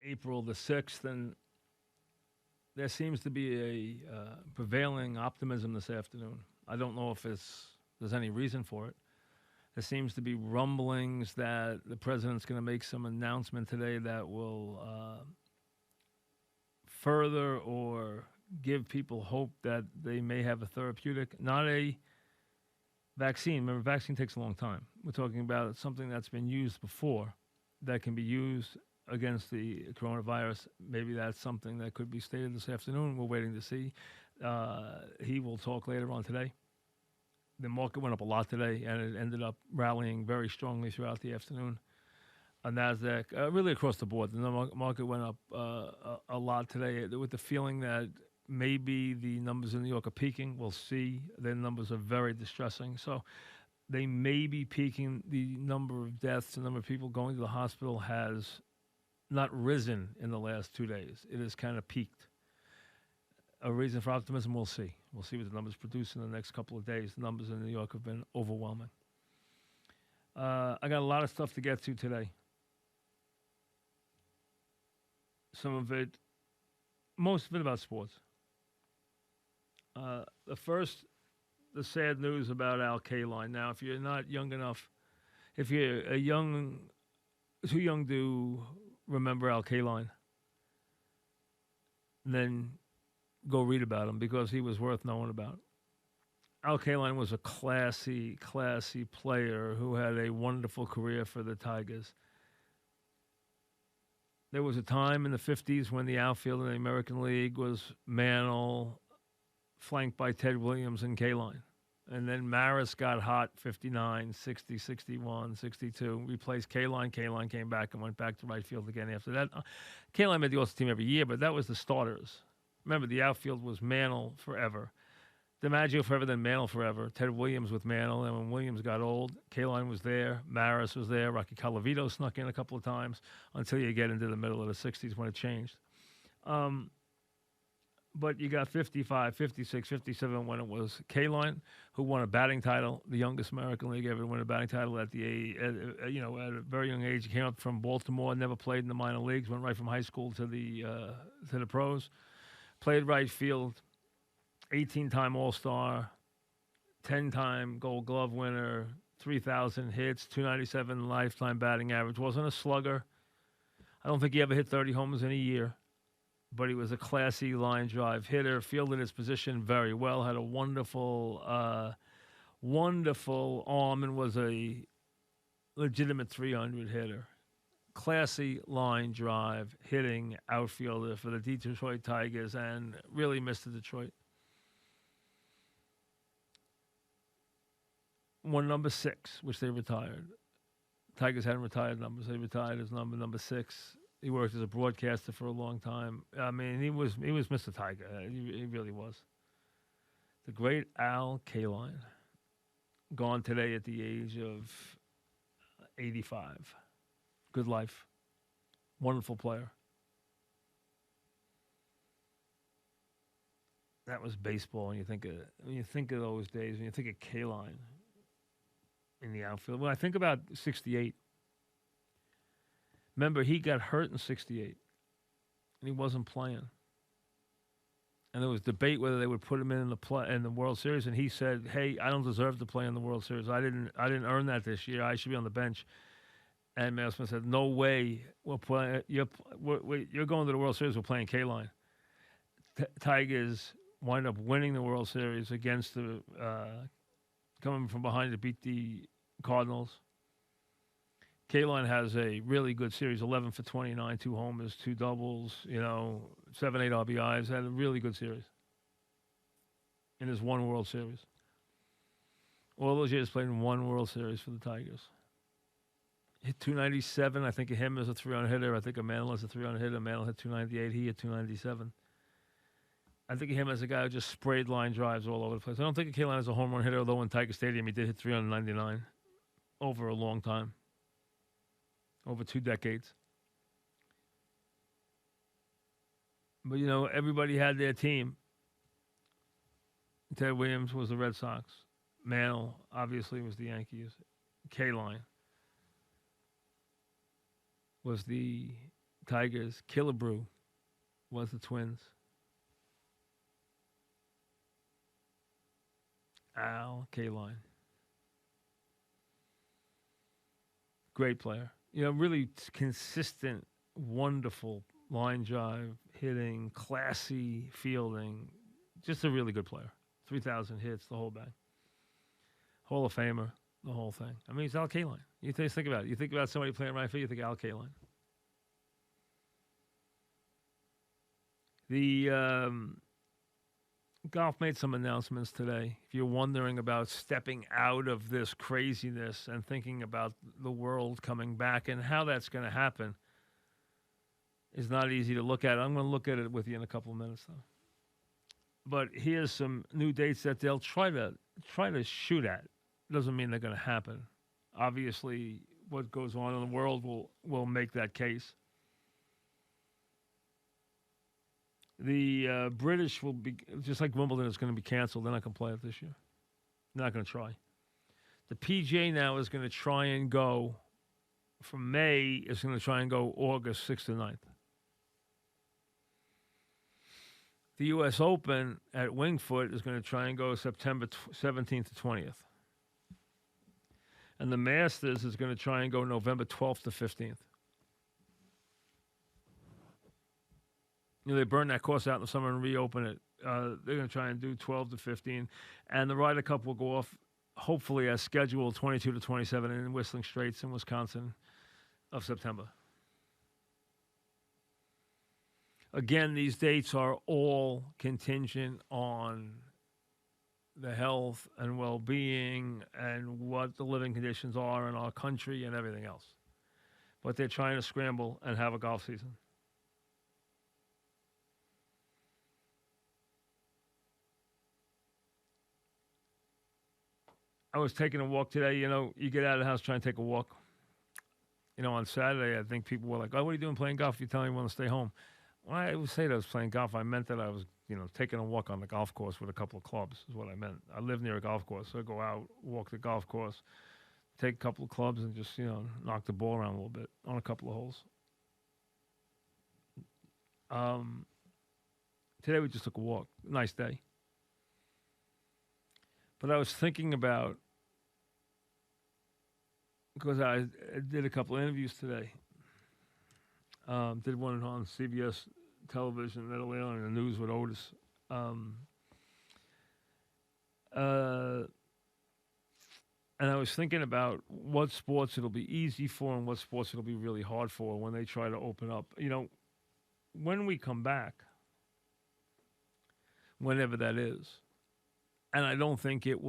April the 6th, and there seems to be a prevailing optimism this afternoon. I don't know if there's any reason for it. There seems to be rumblings that the president's going to make some announcement today that will further or give people hope that they may have a therapeutic, not a vaccine. Remember, vaccine takes a long time. We're talking about something that's been used before that can be used against the coronavirus. Maybe that's something that could be stated this afternoon. We're waiting to see. He will talk later on today. The market went up a lot today, and it ended up rallying very strongly throughout the afternoon. NASDAQ, really across the board, the market went up a lot today with the feeling that maybe the numbers in New York are peaking. We'll see. Their numbers are very distressing. So they may be peaking. The number of deaths, the number of people going to the hospital has not risen in the last 2 days. It has kind of peaked. A reason for optimism, we'll see. We'll see what the numbers produce in the next couple of days. The numbers in New York have been overwhelming. I got a lot of stuff to get to today. Some of it, most of it about sports. The sad news about Kaline. Now, if you're not young enough, if you're too young to remember Kaline, then go read about him because he was worth knowing about. Kaline was a classy player who had a wonderful career for the Tigers. There was a time in the 50s when the outfield in the American League was Mantle, flanked by Ted Williams and Kaline. And then Maris got hot, 59, 60, 61, 62. Replaced Kaline. Kaline came back and went back to right field again after that. Kaline made the All-Star team every year, but that was the starters. Remember, the outfield was Mantle forever. DiMaggio forever, then Mantle forever. Ted Williams with Mantle. And when Williams got old, Kaline was there. Maris was there. Rocky Colavito snuck in a couple of times until you get into the middle of the 60s when it changed. But you got 55, 56, 57 when it was Kaline, who won a batting title, the youngest American League ever to win a batting title at a very young age. He came up from Baltimore, never played in the minor leagues, went right from high school to the pros. Played right field, 18-time All-Star, 10-time Gold Glove winner, 3,000 hits, 297 lifetime batting average. Wasn't a slugger. I don't think he ever hit 30 homers in a year. But he was a classy line drive hitter, fielded his position very well, had a wonderful arm, and was a legitimate 300 hitter. Classy line drive hitting outfielder for the Detroit Tigers, and really missed the Detroit. Won number 6, which they retired. Tigers hadn't retired numbers. They retired his number 6. He worked as a broadcaster for a long time. I mean, he was Mr. Tiger. He really was. The great Kaline, gone today at the age of 85. Good life. Wonderful player. That was baseball. When you think of those days, when you think of Kaline in the outfield. When I think about 68. Remember, he got hurt in 68, and he wasn't playing. And there was debate whether they would put him in the World Series, and he said, "Hey, I don't deserve to play in the World Series. I didn't earn that this year. I should be on the bench." And Mail Smith said, "No way. You're going to the World Series. We're playing Kaline." Tigers wind up winning the World Series against the coming from behind to beat the Cardinals. Kaline has a really good series, 11 for 29, 2 homers, 2 doubles, 7, 8 RBIs. Had a really good series in his one World Series. All those years played in one World Series for the Tigers. Hit 297. I think of him as a 300 hitter. I think of Mantle as a 300 hitter. Mantle hit 298. He hit 297. I think of him as a guy who just sprayed line drives all over the place. I don't think of Kaline as a home run hitter, although in Tiger Stadium he did hit 399 over a long time. Over 2 decades. But, everybody had their team. Ted Williams was the Red Sox. Mantle, obviously, was the Yankees. Kaline was the Tigers. Killebrew was the Twins. Kaline. Great player. Really consistent, wonderful line drive, hitting, classy fielding. Just a really good player. 3,000 hits, the whole bag. Hall of Famer, the whole thing. I mean, he's Al Kaline. You think about it. You think about somebody playing right field, you think Al Kaline. The golf made some announcements today. If you're wondering about stepping out of this craziness and thinking about the world coming back and how that's going to happen, it's not easy to look at. I'm going to look at it with you in a couple of minutes, though. But here's some new dates that they'll try to shoot at. Doesn't mean they're going to happen. Obviously, what goes on in the world will make that case. The British will be, just like Wimbledon is going to be canceled. They're not going to play it this year. They're not going to try. The PGA now is going to try and go, from May, is going to try and go August 6th to 9th. The U.S. Open at Wingfoot is going to try and go September 17th to 20th. And the Masters is going to try and go November 12th to 15th. They burn that course out in the summer and reopen it. They're going to try and do 12 to 15. And the Ryder Cup will go off, hopefully, as scheduled, 22 to 27 in Whistling Straits in Wisconsin of September. Again, these dates are all contingent on the health and well-being and what the living conditions are in our country and everything else. But they're trying to scramble and have a golf season. I was taking a walk today. You get out of the house, try and take a walk. On Saturday, I think people were like, "Oh, what are you doing playing golf? You're telling me you want to stay home." When I would say that I was playing golf, I meant that I was, taking a walk on the golf course with a couple of clubs is what I meant. I live near a golf course, so I go out, walk the golf course, take a couple of clubs and just, knock the ball around a little bit on a couple of holes. Today we just took a walk. Nice day. But I was thinking about, because I did a couple of interviews today. Did one on CBS television, a little earlier in the news with Otis. And I was thinking about what sports it'll be easy for and what sports it'll be really hard for when they try to open up. When we come back, whenever that is, and I don't think it's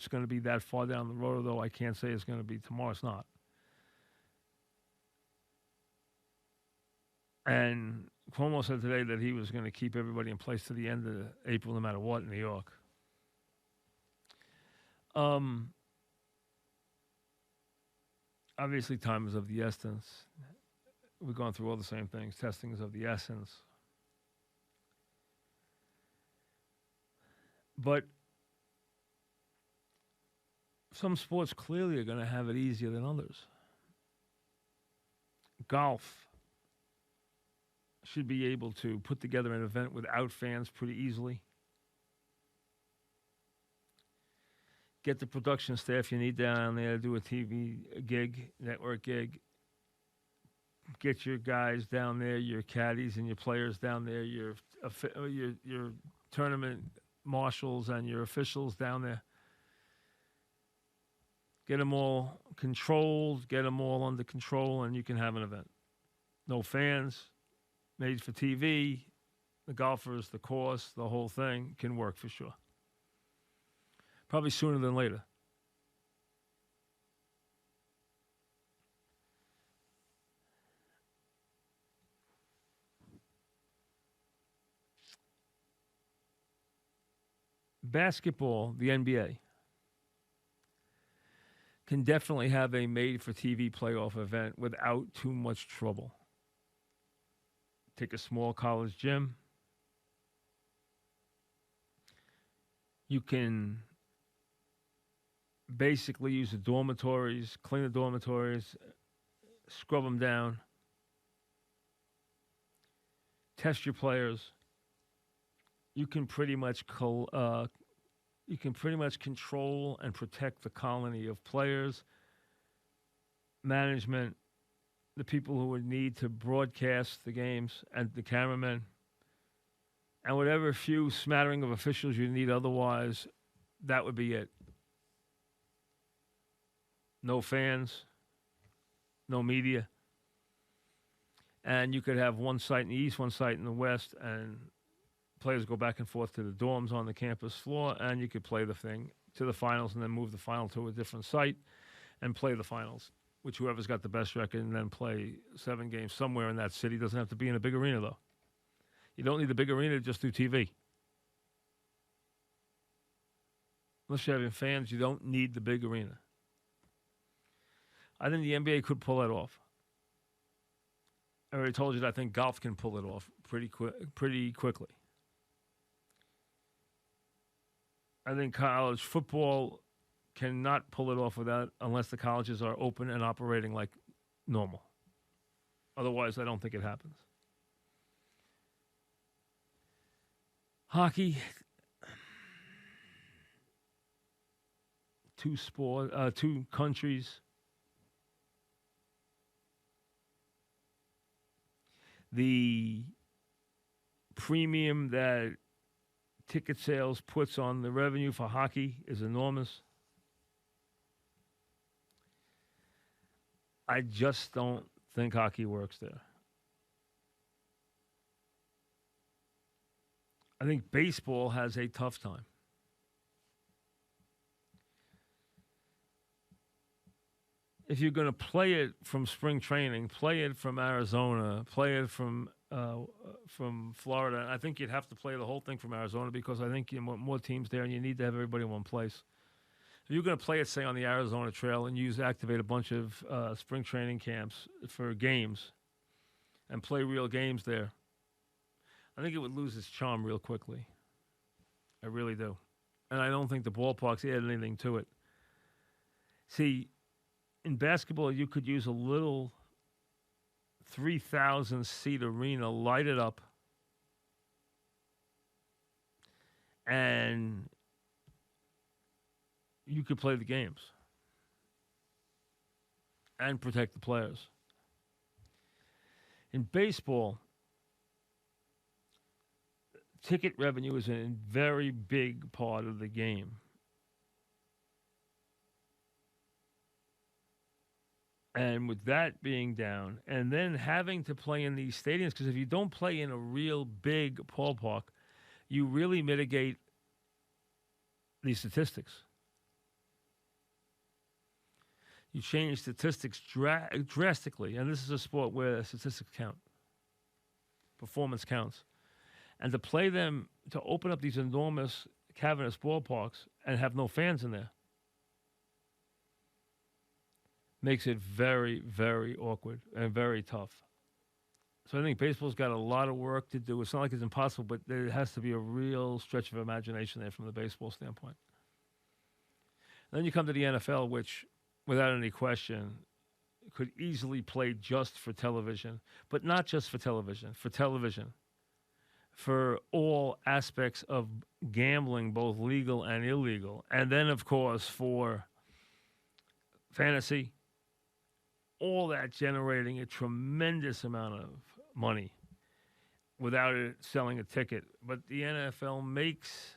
going to be that far down the road, although I can't say it's going to be tomorrow. It's not. And Cuomo said today that he was going to keep everybody in place to the end of April, no matter what, in New York. Obviously, time is of the essence. We've gone through all the same things. Testing is of the essence. But some sports clearly are going to have it easier than others. Golf should be able to put together an event without fans pretty easily. Get the production staff you need down there to do a TV gig, network gig. Get your guys down there, your caddies and your players down there, your tournament marshals and your officials down there. Get them all controlled, get them all under control, and you can have an event. No fans, made for TV, the golfers, the course, the whole thing can work for sure. Probably sooner than later. Basketball, the NBA, can definitely have a made-for-TV playoff event without too much trouble. Take a small college gym. You can basically use the dormitories, clean the dormitories, scrub them down, test your players. You can pretty much control and protect the colony of players, management, the people who would need to broadcast the games, and the cameramen, and whatever few smattering of officials you need otherwise. That would be it. No fans, no media. And you could have one site in the east, one site in the west, and players go back and forth to the dorms on the campus floor, and you could play the thing to the finals and then move the final to a different site and play the finals, which whoever's got the best record, and then play 7 games somewhere in that city. Doesn't have to be in a big arena, though. You don't need the big arena to just do TV. Unless you're having fans, you don't need the big arena. I think the NBA could pull that off. I already told you that I think golf can pull it off pretty quickly. I think college football cannot pull it off unless the colleges are open and operating like normal. Otherwise, I don't think it happens. Hockey, two countries. The premium that ticket sales puts on the revenue for hockey is enormous. I just don't think hockey works there. I think baseball has a tough time. If you're going to play it from spring training, play it from Arizona, play it from Florida. I think you'd have to play the whole thing from Arizona because I think you want more teams there and you need to have everybody in one place. If you're going to play it, say, on the Arizona Trail and activate a bunch of spring training camps for games and play real games there, I think it would lose its charm real quickly. I really do. And I don't think the ballparks add anything to it. See, in basketball, you could use a little 3,000-seat arena, light it up, and you could play the games and protect the players. In baseball, ticket revenue is a very big part of the game. And with that being down, and then having to play in these stadiums, because if you don't play in a real big ballpark, you really mitigate these statistics. You change statistics drastically, and this is a sport where statistics count. Performance counts. And to play them, to open up these enormous cavernous ballparks and have no fans in there, makes it very, very awkward and very tough. So I think baseball's got a lot of work to do. It's not like it's impossible, but there has to be a real stretch of imagination there from the baseball standpoint. And then you come to the NFL, which, without any question, could easily play just for television, but not just for television, for all aspects of gambling, both legal and illegal. And then, of course, for fantasy, all that generating a tremendous amount of money without it selling a ticket. But the NFL makes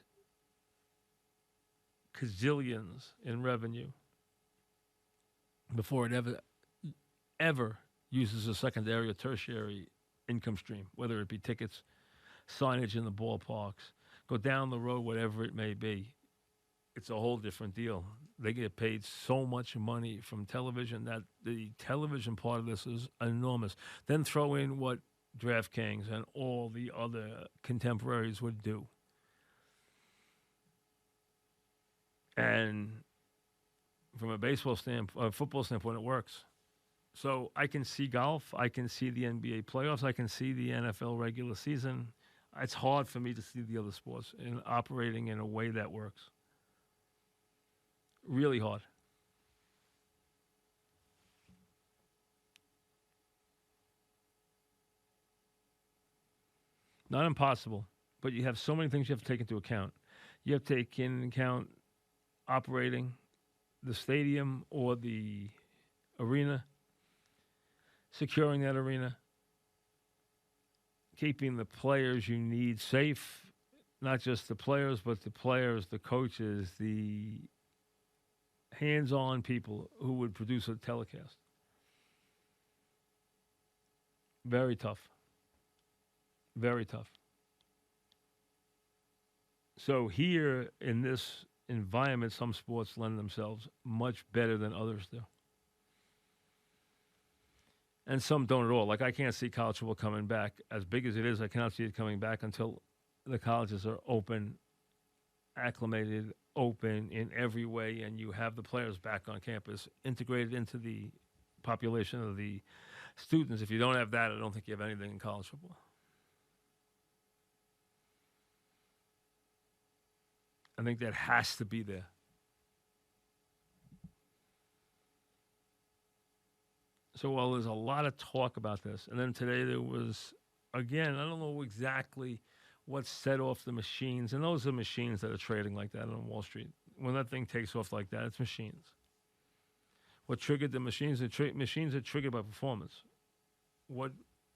gazillions in revenue before it ever uses a secondary or tertiary income stream, whether it be tickets, signage in the ballparks, go down the road, whatever it may be. It's a whole different deal. They get paid so much money from television that the television part of this is enormous. Then throw in what DraftKings and all the other contemporaries would do. And from a football standpoint, it works. So I can see golf. I can see the NBA playoffs. I can see the NFL regular season. It's hard for me to see the other sports operating in a way that works. Really hard. Not impossible, but you have so many things you have to take into account. You have to take into account operating the stadium or the arena, securing that arena, keeping the players you need safe, not just the players, but the players, the coaches, the hands-on people who would produce a telecast. Very tough. Very tough. So here in this environment, some sports lend themselves much better than others do. And some don't at all. Like I can't see college football coming back as big as it is. I cannot see it coming back until the colleges are open, acclimated, open in every way, and you have the players back on campus, integrated into the population of the students. If you don't have that, I don't think you have anything in college football. I think that has to be there. So while there's a lot of talk about this, and then today there was, again, I don't know exactly what set off the machines, and those are machines that are trading like that on Wall Street. When that thing takes off like that, it's machines. What triggered the machines? Machines are triggered by performance. What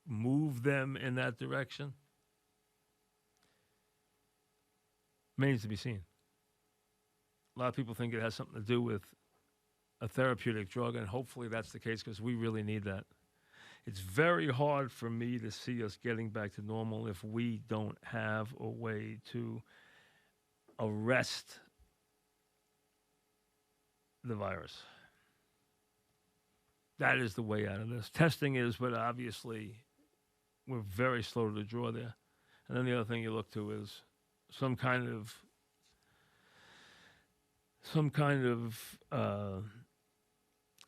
moved them in that direction remains to be seen. A lot of people think it has something to do with a therapeutic drug, and hopefully that's the case because we really need that. It's very hard for me to see us getting back to normal if we don't have a way to arrest the virus. That is the way out of this. Testing is, but obviously we're very slow to draw there. And then the other thing you look to is some kind of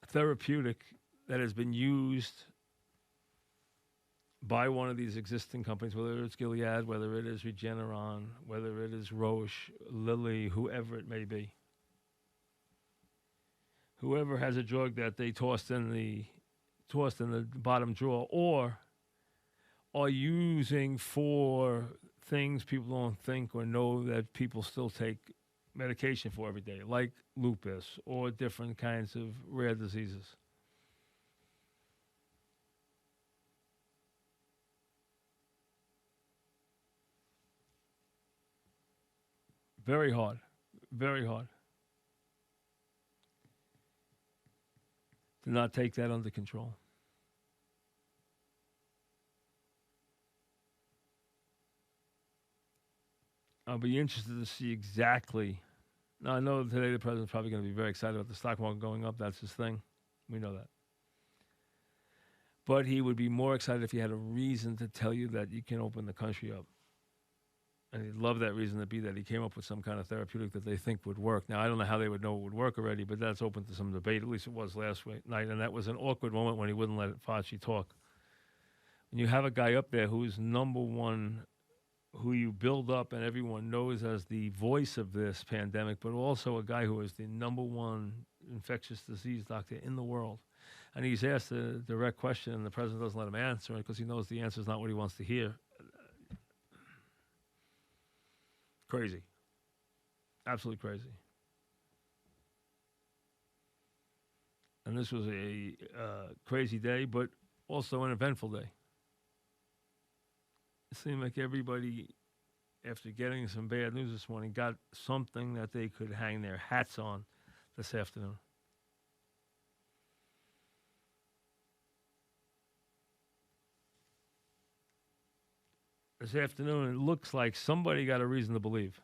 therapeutic that has been used by one of these existing companies, whether it's Gilead, whether it is Regeneron, whether it is Roche, Lilly, whoever it may be. Whoever has a drug that they tossed in the bottom drawer, or are using for things people don't think or know that people still take medication for every day, like lupus or different kinds of rare diseases. Very hard. Very hard to not take that under control. I'll be interested to see exactly. Now, I know today the president's probably going to be very excited about the stock market going up. That's his thing. We know that. But he would be more excited if he had a reason to tell you that you can open the country up. And he'd love that reason to be that he came up with some kind of therapeutic that they think would work. Now, I don't know how they would know it would work already, but that's open to some debate. At least it was last night. And that was an awkward moment when he wouldn't let Fauci talk. When you have a guy up there who's number one, who you build up and everyone knows as the voice of this pandemic, but also a guy who is the number one infectious disease doctor in the world. And he's asked a direct question, and the president doesn't let him answer it because he knows the answer is not what he wants to hear. Crazy. Absolutely crazy. And this was a crazy day, but also an eventful day. It seemed like everybody, after getting some bad news this morning, got something that they could hang their hats on this afternoon. This afternoon, it looks like somebody got a reason to believe.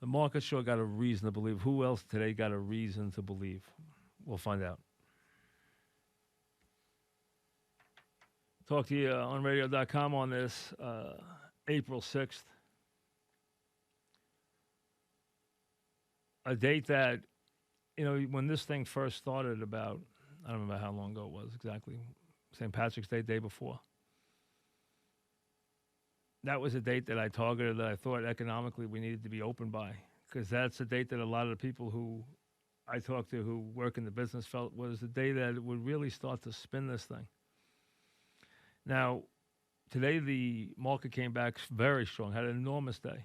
The market sure got a reason to believe. Who else today got a reason to believe? We'll find out. Talk to you on radio.com on this April 6th. A date that, when this thing first started about, I don't remember how long ago it was exactly, St. Patrick's Day, day before. That was a date that I targeted that I thought economically we needed to be open by, because that's a date that a lot of the people who I talked to who work in the business felt was the day that it would really start to spin this thing. Now, Today, the market came back very strong, had an enormous day.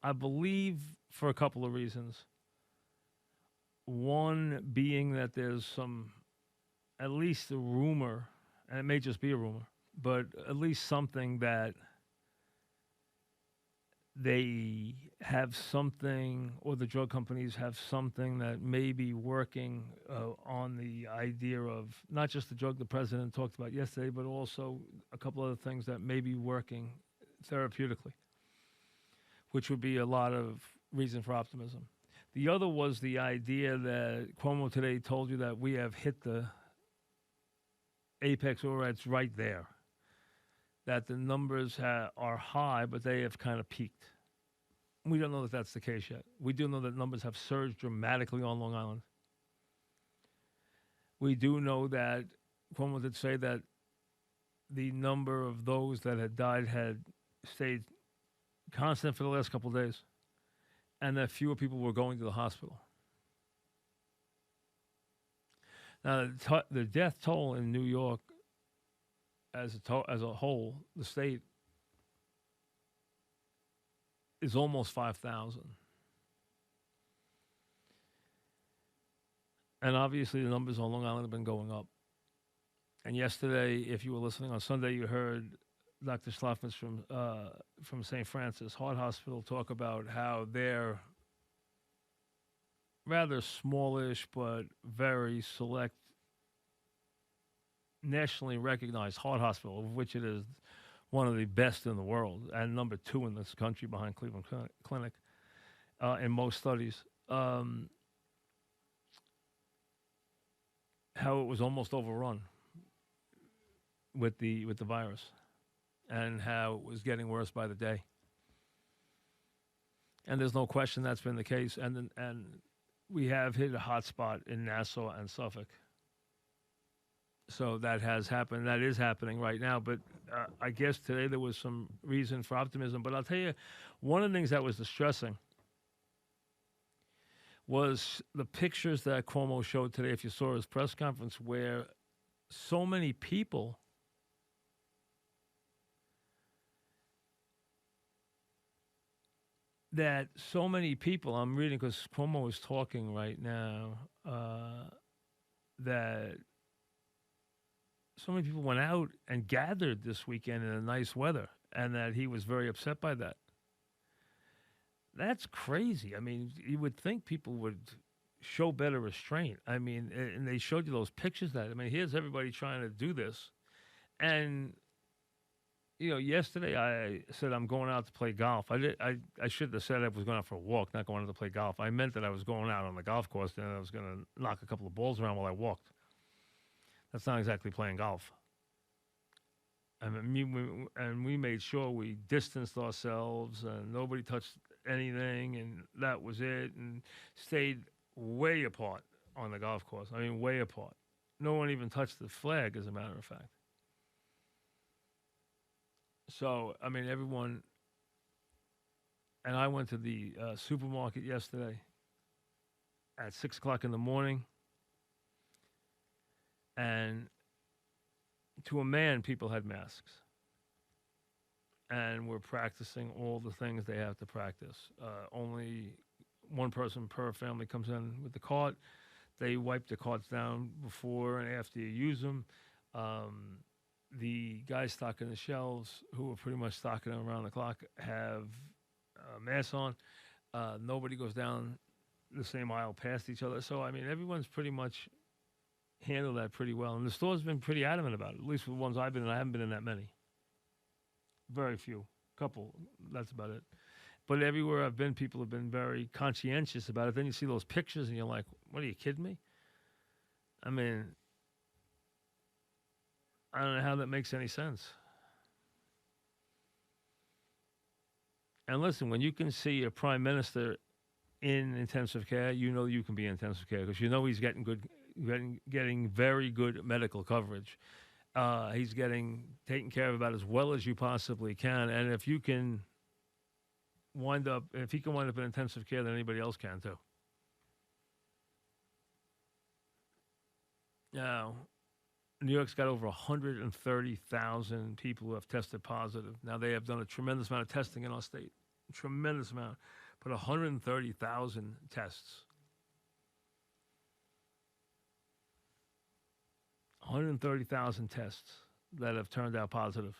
I believe for a couple of reasons. One being that there's some, at least a rumor, and it may just be a rumor, but at least something that they have something, or the drug companies have something that may be working on the idea of not just the drug the president talked about yesterday, but also a couple other things that may be working therapeutically, which would be a lot of reason for optimism. The other was the idea that Cuomo today told you that we have hit the apex, or it's right there, that the numbers are high, but they have kind of peaked. We don't know that that's the case yet. We do know that numbers have surged dramatically on Long Island. We do know that Cuomo did say that the number of those that had died had stayed constant for the last couple of days, and that fewer people were going to the hospital. Now, the death toll in New York as a whole, the state, is almost 5,000. And obviously the numbers on Long Island have been going up. And yesterday, if you were listening on Sunday, you heard Dr. Schlafmitz from St. Francis Heart Hospital talk about how their rather smallish but very select, nationally recognized heart hospital, of which it is one of the best in the world and number 2 in this country behind Cleveland Clinic in most studies, how it was almost overrun with the virus, and how it was getting worse by the day. And there's no question that's been the case. And we have hit a hot spot in Nassau and Suffolk. So that has happened. That is happening right now. But I guess today there was some reason for optimism. But I'll tell you, one of the things that was distressing was the pictures that Cuomo showed today, if you saw his press conference, where so many people I'm reading because Cuomo is talking right now, that so many people went out and gathered this weekend in the nice weather, and that he was very upset by that. That's crazy. I mean, you would think people would show better restraint. I mean, and they showed you those pictures that, I mean, here's everybody trying to do this. And, you know, yesterday I said I'm going out to play golf. I should have said I was going out for a walk, not going out to play golf. I meant that I was going out on the golf course and I was going to knock a couple of balls around while I walked. That's not exactly playing golf. I mean, we made sure we distanced ourselves and nobody touched anything, and that was it, and stayed way apart on the golf course. I mean, way apart. No one even touched the flag, as a matter of fact. So, I mean, everyone, and I went to the supermarket yesterday at 6 o'clock in the morning, and to a man, people had masks. And we're practicing all the things they have to practice. Only one person per family comes in with the cart. They wipe the carts down before and after you use them. The guys stocking the shelves, who are pretty much stocking them around the clock, have masks on. Nobody goes down the same aisle past each other. So, I mean, everyone's pretty much handled that pretty well. And the store's been pretty adamant about it, at least for the ones I've been in. I haven't been in that many. Very few. Couple. That's about it. But everywhere I've been, people have been very conscientious about it. Then you see those pictures and you're like, what, are you kidding me? I mean, I don't know how that makes any sense. And listen, when you can see a prime minister in intensive care, you know you can be in intensive care because you know he's getting very good medical coverage. He's getting taken care of about as well as you possibly can. And if he can wind up in intensive care, then anybody else can too. Now, New York's got over 130,000 people who have tested positive. Now, they have done a tremendous amount of testing in our state, a tremendous amount, but 130,000 tests. 130,000 tests that have turned out positive,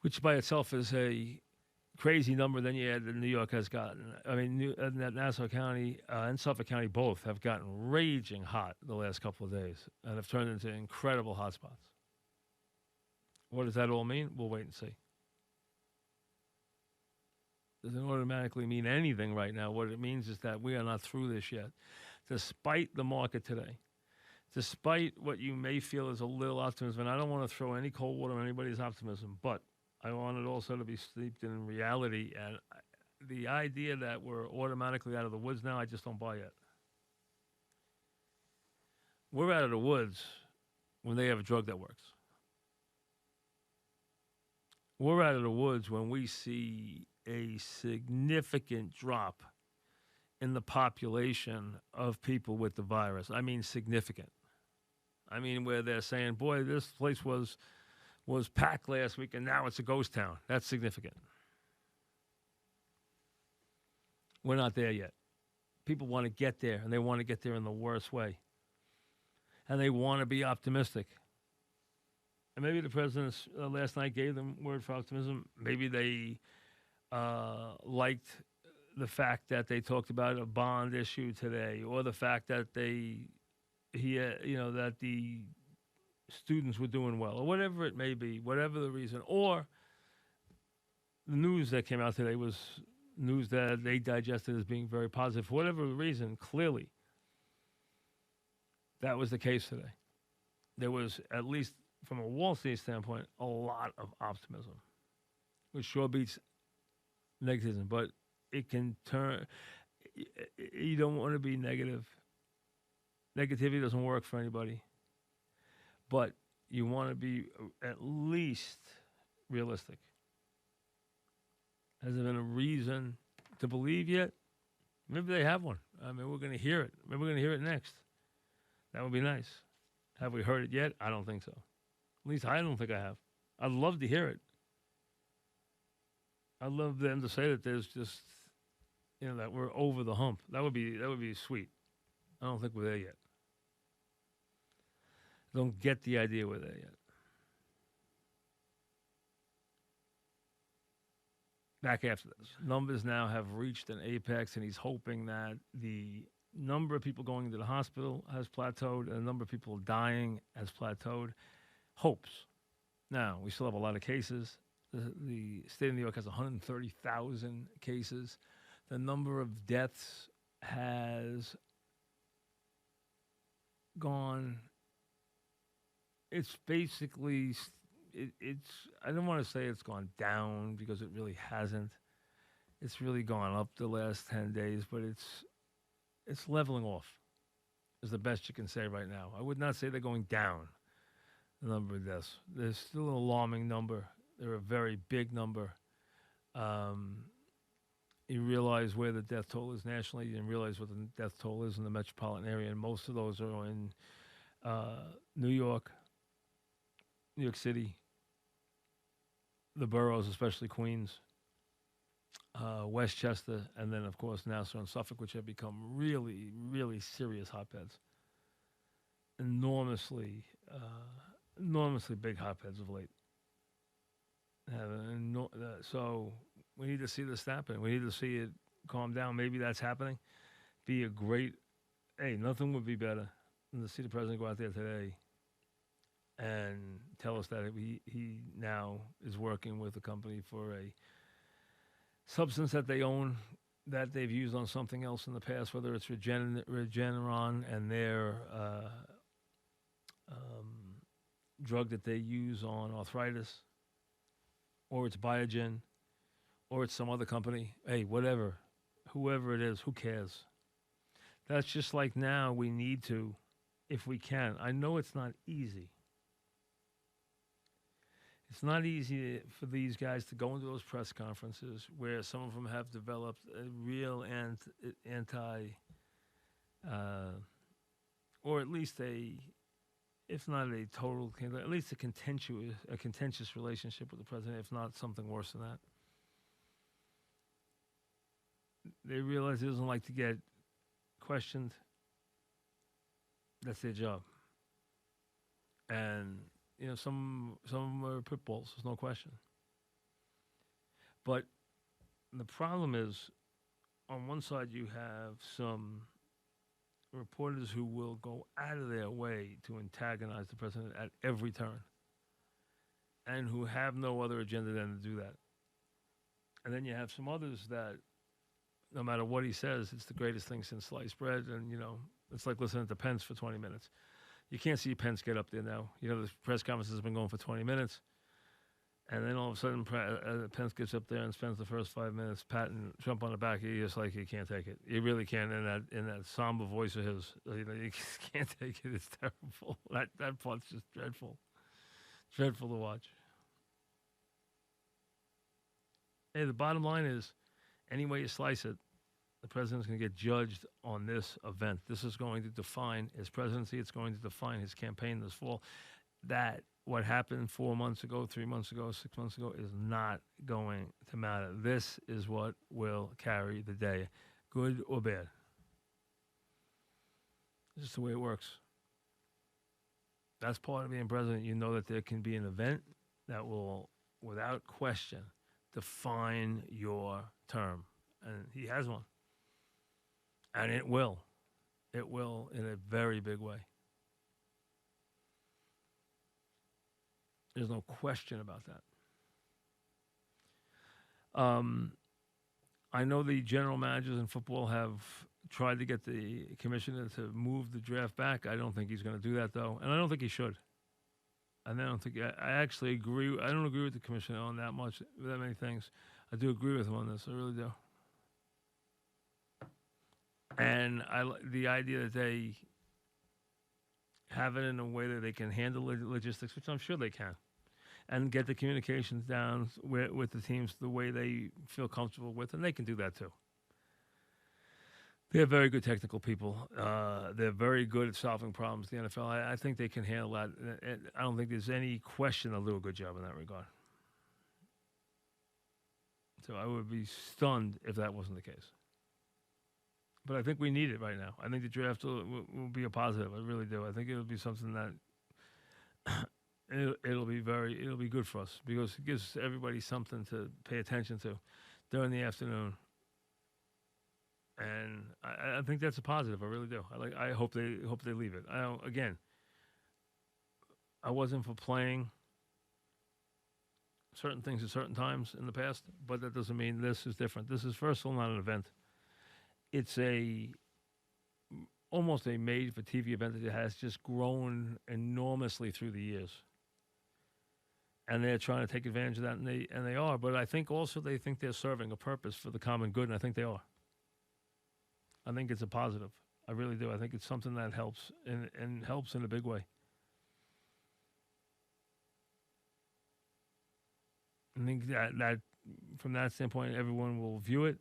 which by itself is a crazy number than you add that New York has gotten. I mean, Nassau County and Suffolk County both have gotten raging hot the last couple of days and have turned into incredible hotspots. What does that all mean? We'll wait and see. Doesn't automatically mean anything right now. What it means is that we are not through this yet. Despite the market today, despite what you may feel is a little optimism, and I don't want to throw any cold water on anybody's optimism, but I want it also to be steeped in reality. And the idea that we're automatically out of the woods now, I just don't buy it. We're out of the woods when they have a drug that works. We're out of the woods when we see a significant drop in the population of people with the virus. I mean, significant. I mean, where they're saying, boy, this place was packed last week and now it's a ghost town. That's significant. We're not there yet. People want to get there, and they want to get there in the worst way. And they want to be optimistic. And maybe the president last night gave them word for optimism. Maybe they liked the fact that they talked about a bond issue today, or the fact that that the students were doing well, or whatever it may be, whatever the reason. Or the news that came out today was news that they digested as being very positive. For whatever reason, clearly, that was the case today. There was, at least from a Wall Street standpoint, a lot of optimism, which sure beats negativism, but it can turn. You don't want to be negative. Negativity doesn't work for anybody. But you want to be at least realistic. Has there been a reason to believe yet? Maybe they have one. I mean, we're going to hear it. Maybe we're going to hear it next. That would be nice. Have we heard it yet? I don't think so. At least I don't think I have. I'd love to hear it. I'd love them to say that there's just, that we're over the hump. That would be sweet. I don't think we're there yet. I don't get the idea we're there yet. Back after this. Numbers now have reached an apex, and he's hoping that the number of people going into the hospital has plateaued and the number of people dying has plateaued. Hopes. Now, we still have a lot of cases. The state of New York has 130,000 cases. The number of deaths has gone. It's basically, I don't want to say it's gone down because it really hasn't. It's really gone up the last 10 days, but it's leveling off is the best you can say right now. I would not say they're going down, the number of deaths. There's still an alarming number. They're a very big number. You realize where the death toll is nationally. You realize what the death toll is in the metropolitan area, and most of those are in New York City, the boroughs, especially Queens, Westchester, and then, of course, Nassau and Suffolk, which have become really, really serious hotbeds. Enormously big hotbeds of late. So we need to see this happen. We need to see it calm down. Maybe that's happening. Be a great, nothing would be better than to see the president go out there today and tell us that he now is working with a company for a substance that they own that they've used on something else in the past, whether it's Regeneron and their drug that they use on arthritis, or it's Biogen, or it's some other company. Whatever, whoever it is, who cares? That's just like now we need to, if we can. I know it's not easy. It's not easy for these guys to go into those press conferences where some of them have developed a real anti, or at least a if not a total, at least a contentious relationship with the president, if not something worse than that. They realize he doesn't like to get questioned. That's their job. And some of them are pit bulls. There's no question. But the problem is, on one side, you have some reporters who will go out of their way to antagonize the president at every turn, and who have no other agenda than to do that. And then you have some others that, no matter what he says, it's the greatest thing since sliced bread, and it's like listening to Pence for 20 minutes. You can't see Pence get up there now. The press conference has been going for 20 minutes. And then all of a sudden, Pence gets up there and spends the first 5 minutes patting Trump on the back. He just like he can't take it. He really can't. In that somber voice of his, you just can't take it. It's terrible. That part's just dreadful. Dreadful to watch. Hey, the bottom line is, any way you slice it, the president's going to get judged on this event. This is going to define his presidency. It's going to define his campaign this fall. That what happened 4 months ago, 3 months ago, 6 months ago is not going to matter. This is what will carry the day, good or bad. It's just the way it works. That's part of being president. You know that there can be an event that will, without question, define your term. And he has one. And it will. It will in a very big way. There's no question about that. I know the general managers in football have tried to get the commissioner to move the draft back. I don't think he's going to do that, though. And I don't think he should. And I don't think I actually agree. I don't agree with the commissioner on that many things. I do agree with him on this. I really do. And the idea that they have it in a way that they can handle logistics, which I'm sure they can, and get the communications down with the teams the way they feel comfortable with, and they can do that too. They're very good technical people. They're very good at solving problems. The NFL, I think they can handle that. I don't think there's any question they'll do a good job in that regard. So I would be stunned if that wasn't the case. But I think we need it right now. I think the draft will be a positive. I really do. I think it'll be something that it'll be good for us, because it gives everybody something to pay attention to during the afternoon. And I think that's a positive. I really do. I hope they leave it. I wasn't for playing certain things at certain times in the past, but that doesn't mean this is different. This is, first of all, not an event. It's almost a made-for-TV event that has just grown enormously through the years. And they're trying to take advantage of that, and they are. But I think also they think they're serving a purpose for the common good, and I think they are. I think it's a positive. I really do. I think it's something that helps, and helps in a big way. I think that from that standpoint, everyone will view it.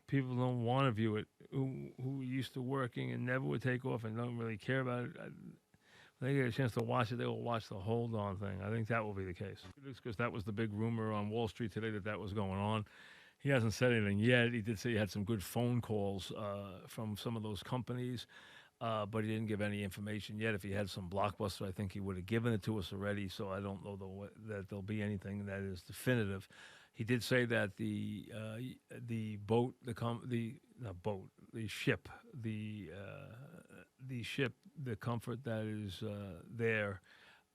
People don't want to view it who are used to working and never would take off and don't really care about it. When they get a chance to watch it, they will watch the whole darn thing. I think that will be the case. Because that was the big rumor on Wall Street today that was going on. He hasn't said anything yet. He did say he had some good phone calls from some of those companies, but he didn't give any information yet. If he had some blockbuster, I think he would have given it to us already. So I don't know that there'll be anything that is definitive. He did say that the ship, the Comfort that is there,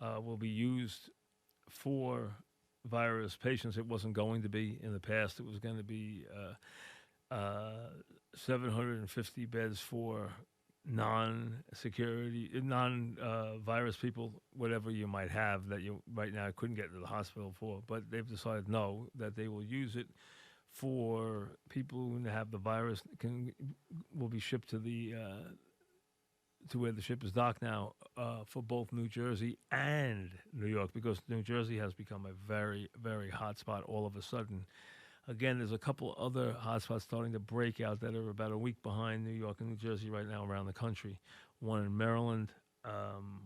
will be used for virus patients. It wasn't going to be in the past. It was going to be 750 beds for non-virus people, whatever you might have that you right now couldn't get to the hospital for. But they've decided that they will use it for people who have the virus. Will be shipped to where the ship is docked now, for both New Jersey and New York, because New Jersey has become a very, very hot spot all of a sudden. Again, there's a couple other hotspots starting to break out that are about a week behind New York and New Jersey right now around the country. One in Maryland,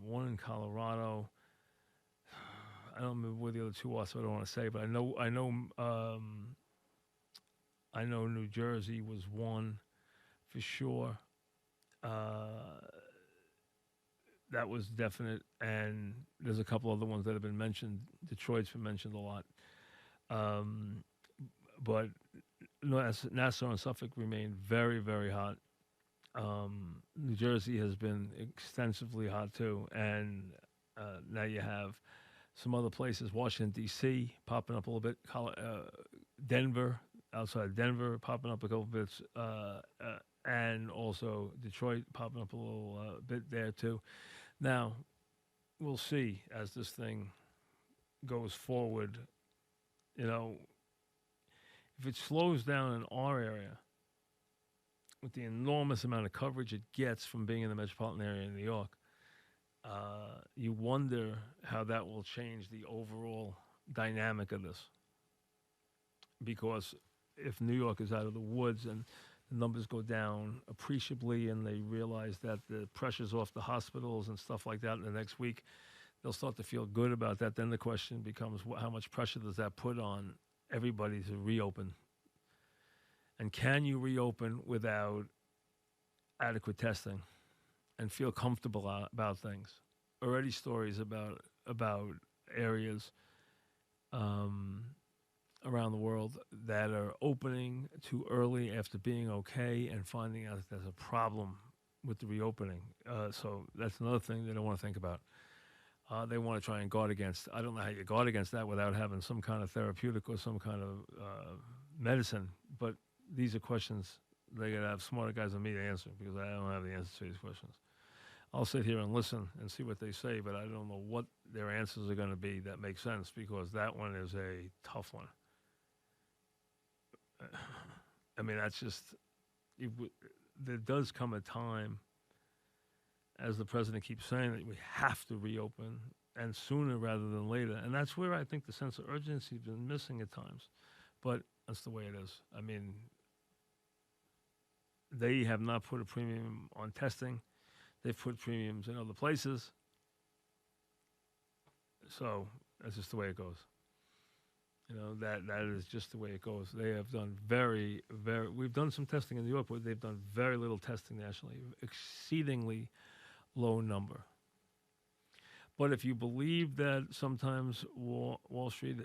one in Colorado. I don't remember where the other two are, so I don't want to say, but I know New Jersey was one for sure. Uh, that was definite, and there's a couple other ones that have been mentioned. Detroit's been mentioned a lot, um, but Nassau and Suffolk remain very, very hot. New Jersey has been extensively hot too, and now you have some other places, Washington D.C. popping up a little bit, Denver, outside Denver popping up a couple bits, and also Detroit popping up a little bit there too. Now we'll see as this thing goes forward. You know, if it slows down in our area with the enormous amount of coverage it gets from being in the metropolitan area in New York, you wonder how that will change the overall dynamic of this. Because if New York is out of the woods and the numbers go down appreciably and they realize that the pressure's off the hospitals and stuff like that in the next week, they'll start to feel good about that. Then the question becomes how much pressure does that put on everybody to reopen? And can you reopen without adequate testing and feel comfortable about things? Already stories about areas around the world that are opening too early after being okay and finding out that there's a problem with the reopening. So that's another thing they don't want to think about. They want to try and guard against. I don't know how you guard against that without having some kind of therapeutic or some kind of medicine. But these are questions they got to have smarter guys than me to answer because I don't have the answers to these questions. I'll sit here and listen and see what they say, but I don't know what their answers are going to be that make sense because that one is a tough one. I mean, that's just, there does come a time, as the president keeps saying, that we have to reopen and sooner rather than later. And that's where I think the sense of urgency has been missing at times. But that's the way it is. I mean, they have not put a premium on testing. They've put premiums in other places. So that's just the way it goes. You know, that is just the way it goes. They have done we've done some testing in New York, but they've done very little testing nationally, exceedingly low number. But if you believe that sometimes Wall Street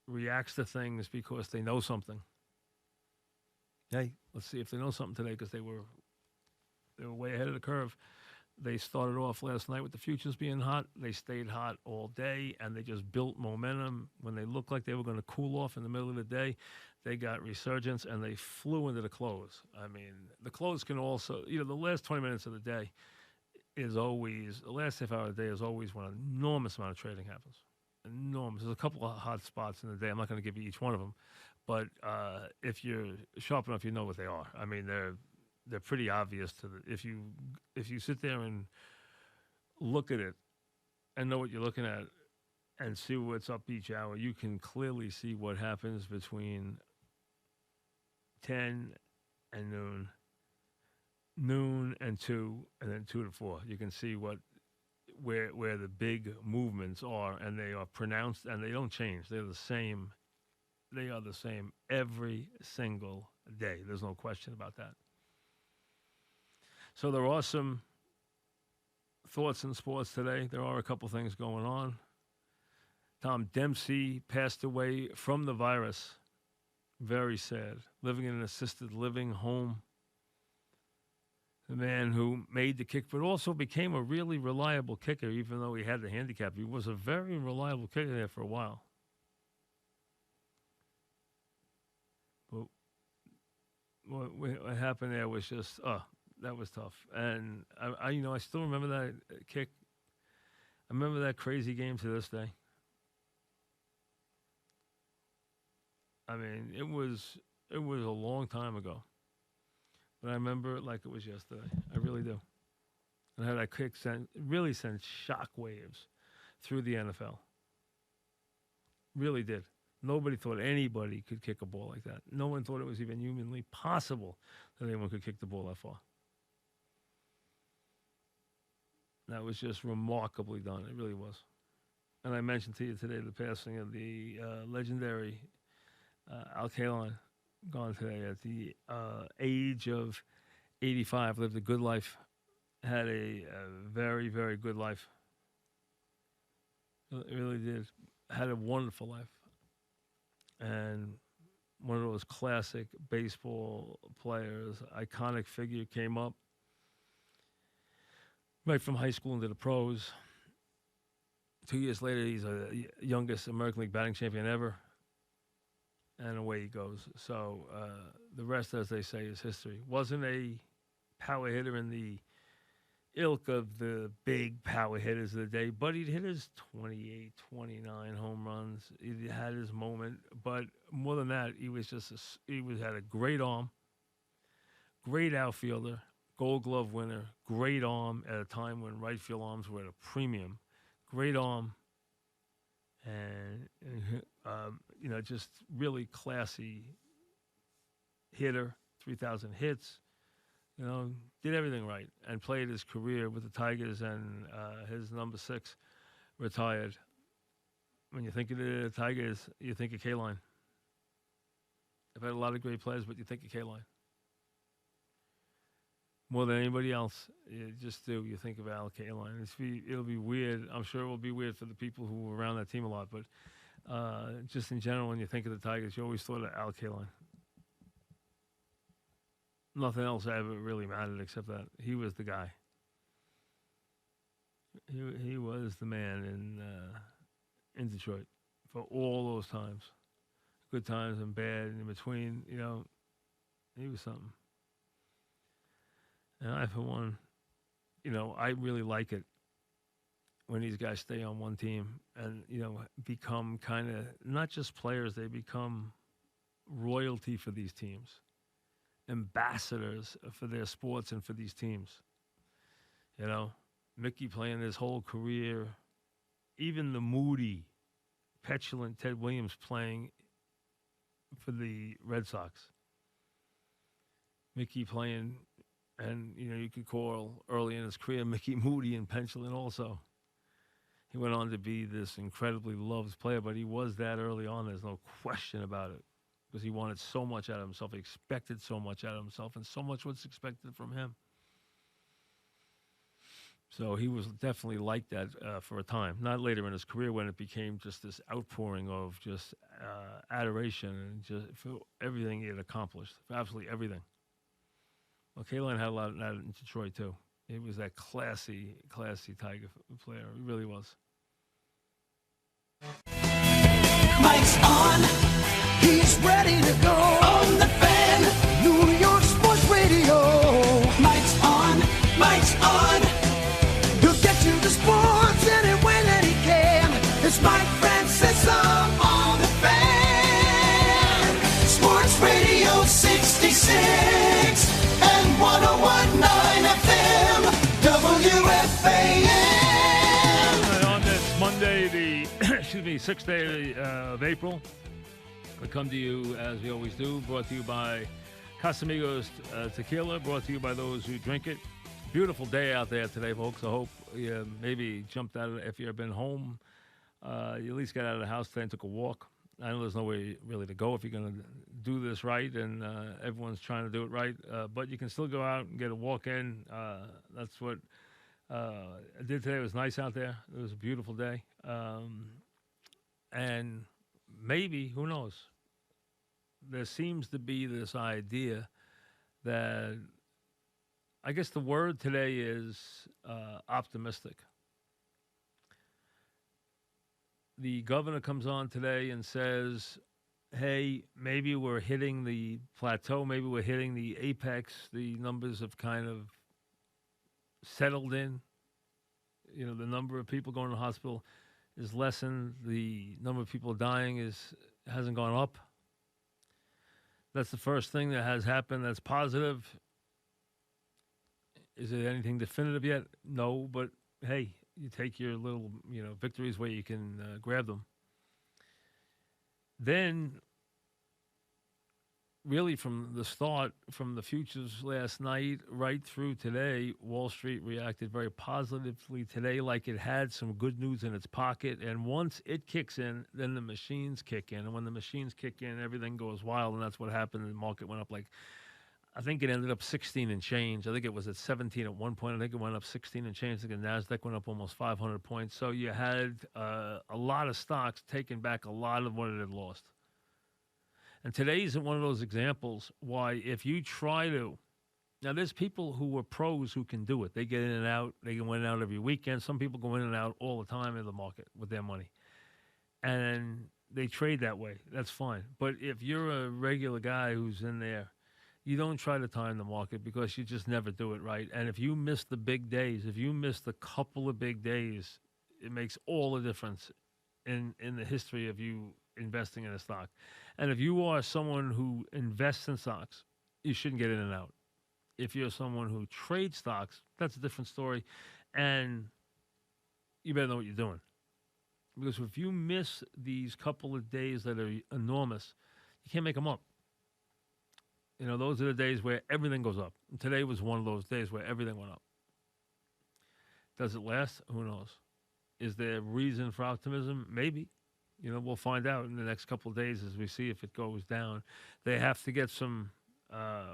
reacts to things because they know something, hey, let's see if they know something today because they were way ahead of the curve. They started off last night with the futures being hot. They stayed hot all day, and they just built momentum. When they looked like they were going to cool off in the middle of the day, they got resurgence, and they flew into the close. I mean, the close can also, the last 20 minutes of the day is always, the last half hour of the day is always when an enormous amount of trading happens. Enormous. There's a couple of hot spots in the day. I'm not going to give you each one of them, but if you're sharp enough, you know what they are. I mean, they're pretty obvious if you sit there and look at it and know what you're looking at and see what's up each hour, you can clearly see what happens between 10 and noon and 2, and then 2 to 4. You can see where the big movements are, and they are pronounced, and they don't change. They're the same. They are the same every single day. There's no question about that. So there are some thoughts in sports today. There are a couple things going on. Tom Dempsey passed away from the virus. Very sad. Living in an assisted living home. The man who made the kick, but also became a really reliable kicker, even though he had the handicap. He was a very reliable kicker there for a while. But what happened there was just, that was tough. And I still remember that kick. I remember that crazy game to this day. I mean, it was a long time ago. But I remember it like it was yesterday. I really do. And how that kick really sent shock waves through the NFL. Really did. Nobody thought anybody could kick a ball like that. No one thought it was even humanly possible that anyone could kick the ball that far. That was just remarkably done. It really was. And I mentioned to you today the passing of the legendary Al Kaline, gone today at the age of 85. Lived a good life. Had a very, very good life. It really did. Had a wonderful life. And one of those classic baseball players, iconic figure, came up right from high school into the pros. 2 years later, he's the youngest American League batting champion ever. And away he goes. So the rest, as they say, is history. Wasn't a power hitter in the ilk of the big power hitters of the day, but he'd hit his 28, 29 home runs. He had his moment. But more than that, he was just had a great arm, great outfielder, Gold Glove winner, great arm at a time when right field arms were at a premium. Great arm, and just really classy hitter. 3,000 hits. Did everything right and played his career with the Tigers, and his number 6 retired. When you think of the Tigers, you think of Kaline. I've had a lot of great players, but you think of Kaline. More than anybody else, you just do. You think of Al Kaline. It'll be weird. I'm sure it will be weird for the people who were around that team a lot, but just in general, when you think of the Tigers, you always thought of Al Kaline. Nothing else ever really mattered except that he was the guy. He was the man in Detroit for all those times, good times and bad, and in between. He was something. And I, for one, I really like it when these guys stay on one team and, become kind of not just players, they become royalty for these teams, ambassadors for their sports and for these teams. Mickey playing his whole career, even the moody, petulant Ted Williams playing for the Red Sox. Mickey playing. And, you could call early in his career Mickey Moody and petulant also. He went on to be this incredibly loved player, but he was that early on. There's no question about it. Because he wanted so much out of himself, he expected so much out of himself, and so much was expected from him. So he was definitely like that for a time. Not later in his career when it became just this outpouring of just adoration and just for everything he had accomplished, for absolutely everything. Well, Kaline had a lot of that in Detroit, too. He was that classy Tiger player. He really was. Mike's on. He's ready to go. On the Fan. New York Sports Radio. Mike's on. Mike's on. He'll get you the sports any way that he can. It's Mike Francesa on the Fan. Sports Radio 66. 101.9 FM, WFAN. And on this Monday, the 6th day of April, we come to you as we always do, brought to you by Casamigos Tequila, brought to you by those who drink it. Beautiful day out there today, folks. I hope you maybe jumped out of it. If you've been home, you at least got out of the house today and took a walk. I know there's no way really to go if you're going to do this right, and everyone's trying to do it right. But you can still go out and get a walk in. That's what I did today. It was nice out there. It was a beautiful day. And maybe, who knows, there seems to be this idea that I guess the word today is optimistic. The governor comes on today and says, hey, maybe we're hitting the plateau, maybe we're hitting the apex, the numbers have kind of settled in. The number of people going to the hospital is lessened, the number of people dying hasn't gone up. That's the first thing that has happened that's positive. Is it anything definitive yet? No, but hey, you take your little, victories where you can grab them. Then really from the start, from the futures last night right through today, Wall Street reacted very positively today, like it had some good news in its pocket. And once it kicks in, then the machines kick in. And when the machines kick in, everything goes wild. And that's what happened. The market went up like, I think it ended up 16 and change. I think it was at 17 at one point. I think it went up 16 and change. I think the NASDAQ went up almost 500 points. So you had a lot of stocks taking back a lot of what it had lost. And today isn't one of those examples why if you try to, now there's people who are pros who can do it. They get in and out. They can go in and out every weekend. Some people go in and out all the time in the market with their money. And they trade that way. That's fine. But if you're a regular guy who's in there, you don't try to time the market because you just never do it right. And if you miss the big days, if you miss the couple of big days, it makes all the difference in the history of you investing in a stock. And if you are someone who invests in stocks, you shouldn't get in and out. If you're someone who trades stocks, that's a different story. And you better know what you're doing. Because if you miss these couple of days that are enormous, you can't make them up. You know, those are the days where everything goes up. And today was one of those days where everything went up. Does it last? Who knows? Is there reason for optimism? Maybe. You know, we'll find out in the next couple of days as we see if it goes down. They have to get some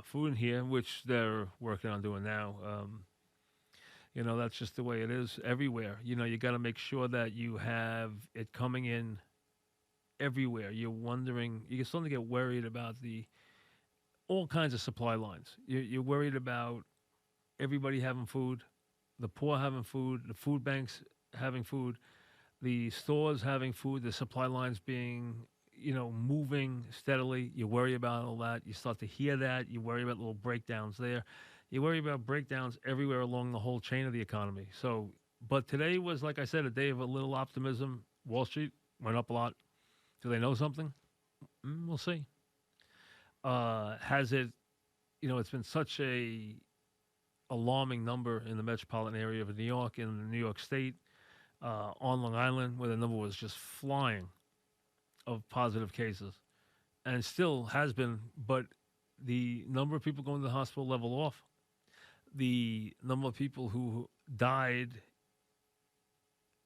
food in here, which they're working on doing now. You know, that's just the way it is everywhere. You know, you got to make sure that you have it coming in everywhere. You're wondering, you're starting to get worried about all kinds of supply lines. You're worried about everybody having food, the poor having food, the food banks having food, the stores having food, the supply lines being, you know, moving steadily. You worry about all that. You start to hear that. You worry about little breakdowns there. You worry about breakdowns everywhere along the whole chain of the economy. So, but today was, like I said, a day of a little optimism. Wall Street went up a lot. Do they know something? We'll see. Has it, you know, it's been such a alarming number in the metropolitan area of New York, in New York State, on Long Island, where the number was just flying of positive cases, and still has been, but the number of people going to the hospital leveled off. The number of people who died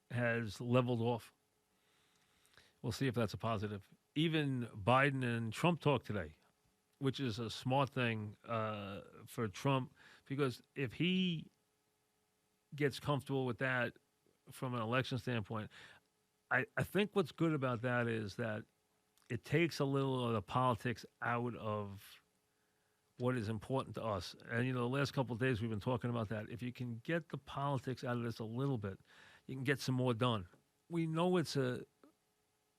has leveled off. We'll see if that's a positive. Even Biden and Trump talked today, which is a smart thing for Trump, because if he gets comfortable with that from an election standpoint, I think what's good about that is that it takes a little of the politics out of what is important to us. And, you know, the last couple of days we've been talking about that. If you can get the politics out of this a little bit, you can get some more done. We know it's a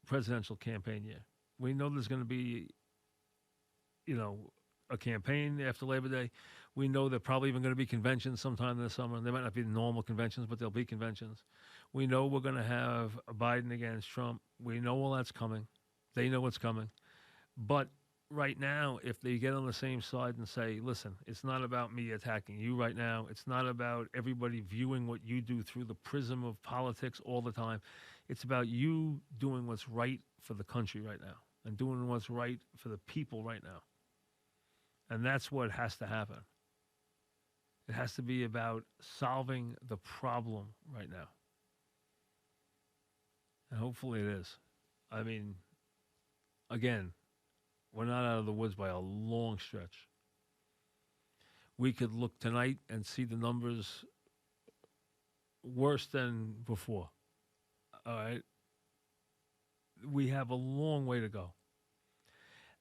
presidential campaign year. We know there's going to be, you know, a campaign after Labor Day. We know there are probably even going to be conventions sometime this summer. They might not be normal conventions, but there'll be conventions. We know we're going to have Biden against Trump. We know all that's coming. They know what's coming. But right now, if they get on the same side and say, listen, it's not about me attacking you right now. It's not about everybody viewing what you do through the prism of politics all the time. It's about you doing what's right for the country right now and doing what's right for the people right now. And that's what has to happen. It has to be about solving the problem right now. And hopefully it is. I mean, again, we're not out of the woods by a long stretch. We could look tonight and see the numbers worse than before. All right? We have a long way to go.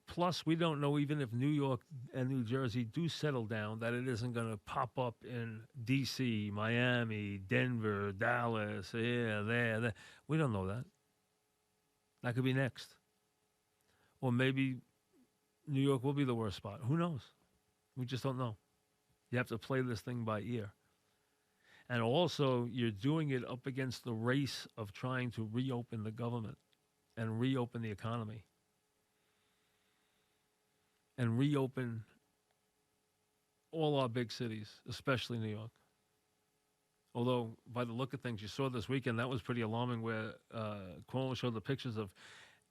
Plus, we don't know even if New York and New Jersey do settle down, that it isn't going to pop up in D.C., Miami, Denver, Dallas, there. We don't know that. That could be next. Or maybe New York will be the worst spot. Who knows? We just don't know. You have to play this thing by ear. And also, you're doing it up against the race of trying to reopen the government and reopen the economy and reopen all our big cities, especially New York. Although, by the look of things, you saw this weekend, that was pretty alarming, where Cuomo showed the pictures of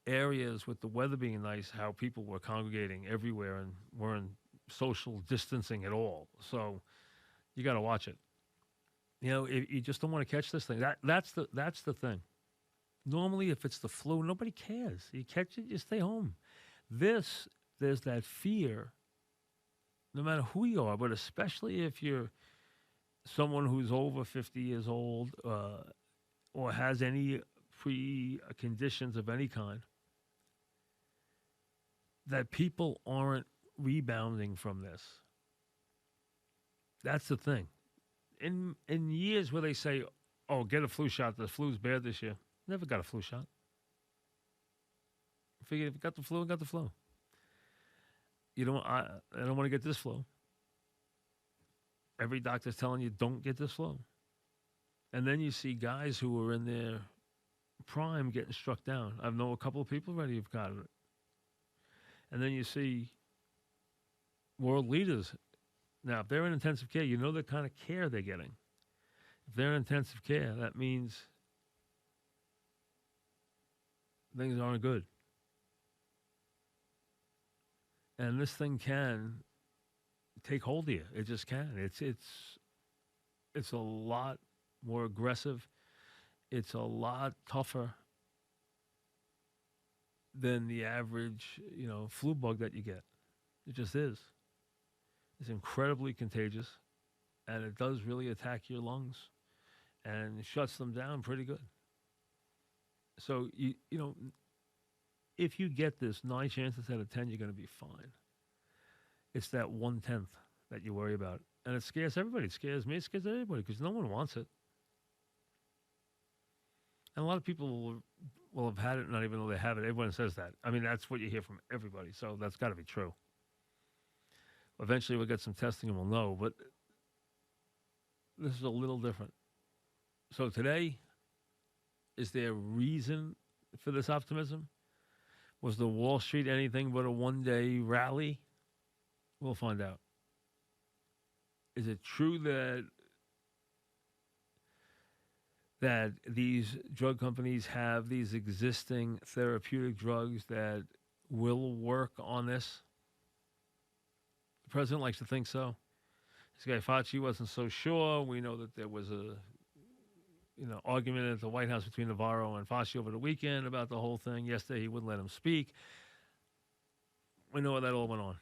areas with the weather being nice, how people were congregating everywhere and weren't social distancing at all. So you got to watch it. You just don't want to catch this thing. That's the thing. Normally, if it's the flu, nobody cares. You catch it, you stay home. There's that fear, no matter who you are, but especially if you're someone who's over 50 years old or has any preconditions of any kind, that people aren't rebounding from this. That's the thing. In years where they say, "Oh, get a flu shot. The flu's bad this year," never got a flu shot. Figured if you got the flu, I got the flu. I don't want to get this flu. Every doctor's telling you don't get this flu. And then you see guys who are in their prime getting struck down. I know a couple of people already have gotten it. And then you see world leaders. Now, if they're in intensive care, you know the kind of care they're getting. If they're in intensive care, that means things aren't good. And this thing can take hold of you. It just can. It's a lot more aggressive. It's a lot tougher than the average, flu bug that you get. It just is. It's incredibly contagious, and it does really attack your lungs and shuts them down pretty good. So, if you get this, 9 chances out of 10, you're going to be fine. It's that 1/10 that you worry about. And it scares everybody. It scares me. It scares everybody because no one wants it. And a lot of people will have had it and not even know they have it. Everyone says that. I mean, that's what you hear from everybody. So that's got to be true. Eventually we'll get some testing and we'll know. But this is a little different. So today, is there reason for this optimism? Was the Wall Street anything but a one-day rally? We'll find out. Is it true that these drug companies have these existing therapeutic drugs that will work on this? The president likes to think so. This guy Fauci wasn't so sure. We know that there was a argument at the White House between Navarro and Fauci over the weekend about the whole thing. Yesterday he wouldn't let him speak. We know how that all went on.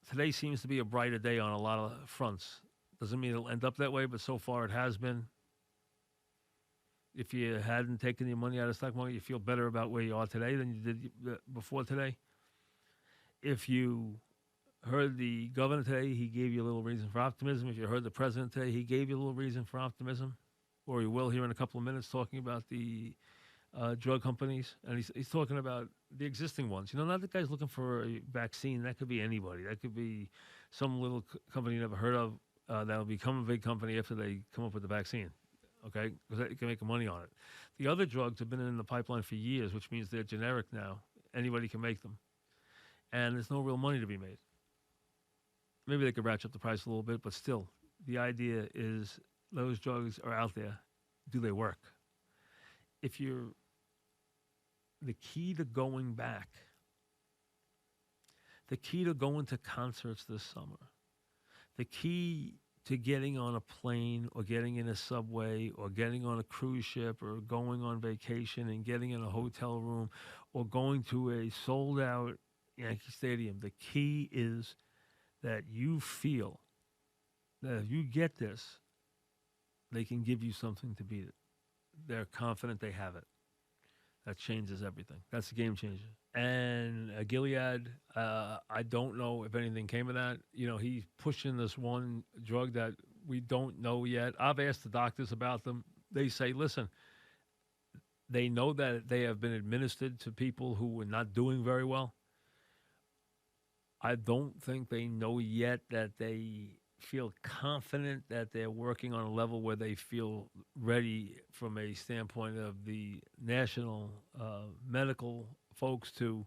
Today seems to be a brighter day on a lot of fronts. Doesn't mean it'll end up that way, but so far it has been. If you hadn't taken your money out of the stock market, you feel better about where you are today than you did before today. If you heard the governor today, he gave you a little reason for optimism. If you heard the president today, he gave you a little reason for optimism. Or he will here in a couple of minutes talking about the drug companies. And he's talking about the existing ones. Not the guys looking for a vaccine. That could be anybody. That could be some little company you never heard of that'll become a big company after they come up with the vaccine. Okay? Because they can make money on it. The other drugs have been in the pipeline for years, which means they're generic now. Anybody can make them. And there's no real money to be made. Maybe they could ratchet up the price a little bit, but still, the idea is those drugs are out there. Do they work? The key to going back, the key to going to concerts this summer, the key to getting on a plane or getting in a subway or getting on a cruise ship or going on vacation and getting in a hotel room or going to a sold-out Yankee Stadium, the key is that you feel that if you get this, they can give you something to beat it. They're confident they have it. That changes everything. That's a game changer. And Gilead, I don't know if anything came of that. He's pushing this one drug that we don't know yet. I've asked the doctors about them. They say, listen, they know that they have been administered to people who were not doing very well. I don't think they know yet that they feel confident that they're working on a level where they feel ready from a standpoint of the national medical folks to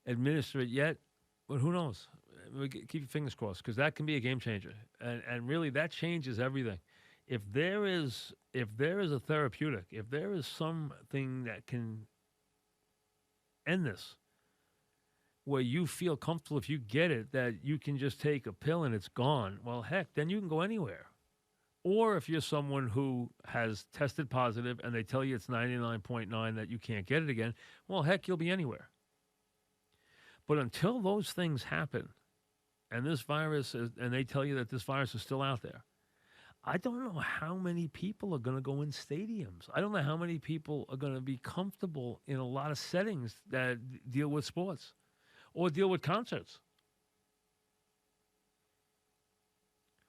administer it yet. But who knows? Keep your fingers crossed, because that can be a game changer. And really, that changes everything. If there is a therapeutic, if there is something that can end this, where you feel comfortable if you get it that you can just take a pill and it's gone, well, heck, then you can go anywhere. Or if you're someone who has tested positive and they tell you it's 99.9 that you can't get it again, well, heck, you'll be anywhere. But until those things happen, and this virus is, and they tell you that this virus is still out there, I don't know how many people are going to go in stadiums. I don't know how many people are going to be comfortable in a lot of settings that deal with sports or deal with concerts.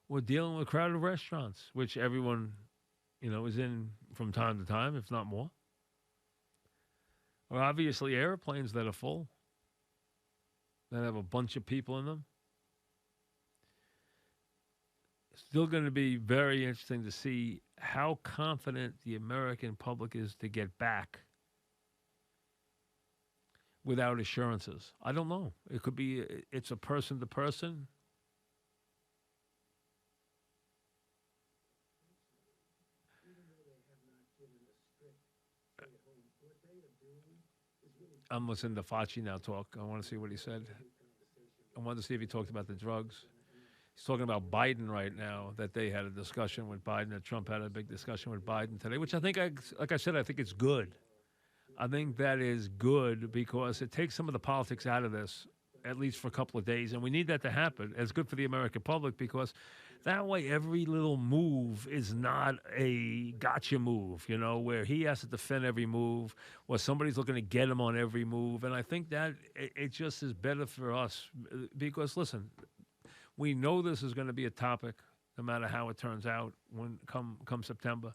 We're dealing with crowded restaurants, which everyone, is in from time to time, if not more. Or obviously airplanes that are full, that have a bunch of people in them. Still going to be very interesting to see how confident the American public is to get back without assurances. I don't know. It could be, it's a person to person. I'm listening to Fauci now talk. I want to see what he said. I wanted to see if he talked about the drugs. He's talking about Biden right now, that they had a discussion with Biden, that Trump had a big discussion with Biden today, which I think, like I said, I think it's good. I think that is good because it takes some of the politics out of this, at least for a couple of days, and we need that to happen. It's good for the American public because that way every little move is not a gotcha move, where he has to defend every move or somebody's looking to get him on every move. And I think that it just is better for us because, listen, we know this is going to be a topic no matter how it turns out when come September.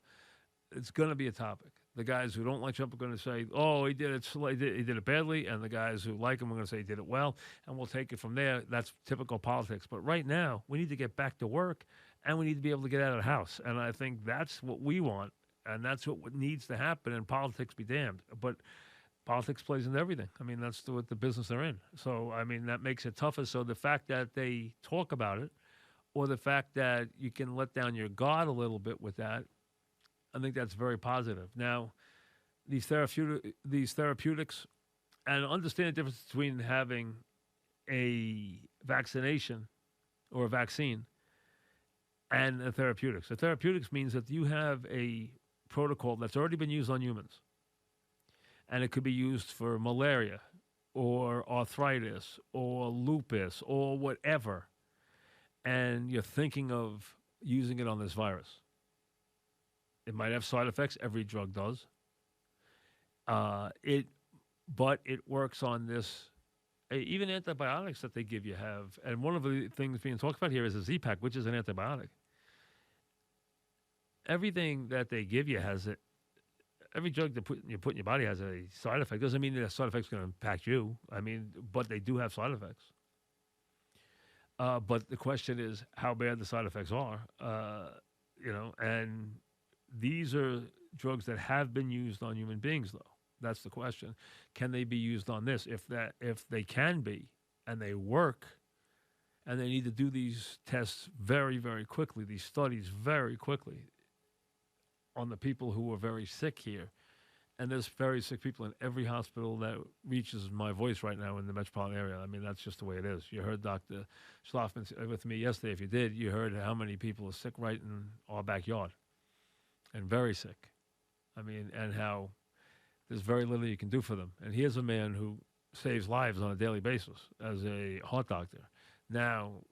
It's going to be a topic. The guys who don't like Trump are going to say, oh, he did it badly, and the guys who like him are going to say he did it well, and we'll take it from there. That's typical politics. But right now, we need to get back to work, and we need to be able to get out of the house. And I think that's what we want, and that's what needs to happen, and politics be damned. But politics plays into everything. I mean, that's what the business they're in. So, I mean, that makes it tougher. So the fact that they talk about it or the fact that you can let down your guard a little bit with that, I think that's very positive. Now, these therapeutics, and understand the difference between having a vaccination or a vaccine and a therapeutics. A therapeutics means that you have a protocol that's already been used on humans, and it could be used for malaria or arthritis or lupus or whatever, and you're thinking of using it on this virus. It might have side effects. Every drug does. But it works on this. Even antibiotics that they give you have, and one of the things being talked about here is a Z-Pack, which is an antibiotic. Everything that they give you has it. Every drug that you put in your body has a side effect. Doesn't mean that side effect's going to impact you. I mean, but they do have side effects. But the question is how bad the side effects are. And these are drugs that have been used on human beings, though. That's the question. Can they be used on this? If they can be, and they work, and they need to do these tests very, very quickly, these studies very quickly on the people who are very sick here. And there's very sick people in every hospital that reaches my voice right now in the metropolitan area. I mean, that's just the way it is. You heard Dr. Schlafman with me yesterday. If you did, you heard how many people are sick right in our backyard. And very sick. I mean, and how there's very little you can do for them. And here's a man who saves lives on a daily basis as a heart doctor. Now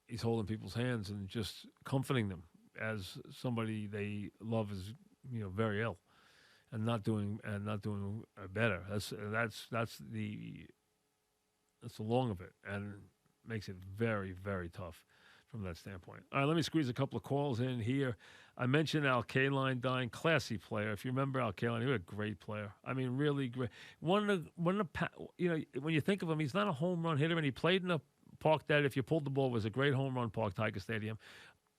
he's holding people's hands and just comforting them as somebody they love is, very ill and not doing better. That's the long of it, and makes it very, very tough from that standpoint. All right, let me squeeze a couple of calls in here. I mentioned Kaline dying, classy player. If you remember Kaline, he was a great player. I mean, really great. When you think of him, he's not a home run hitter, and he played in a park that, if you pulled the ball, was a great home run park, Tiger Stadium.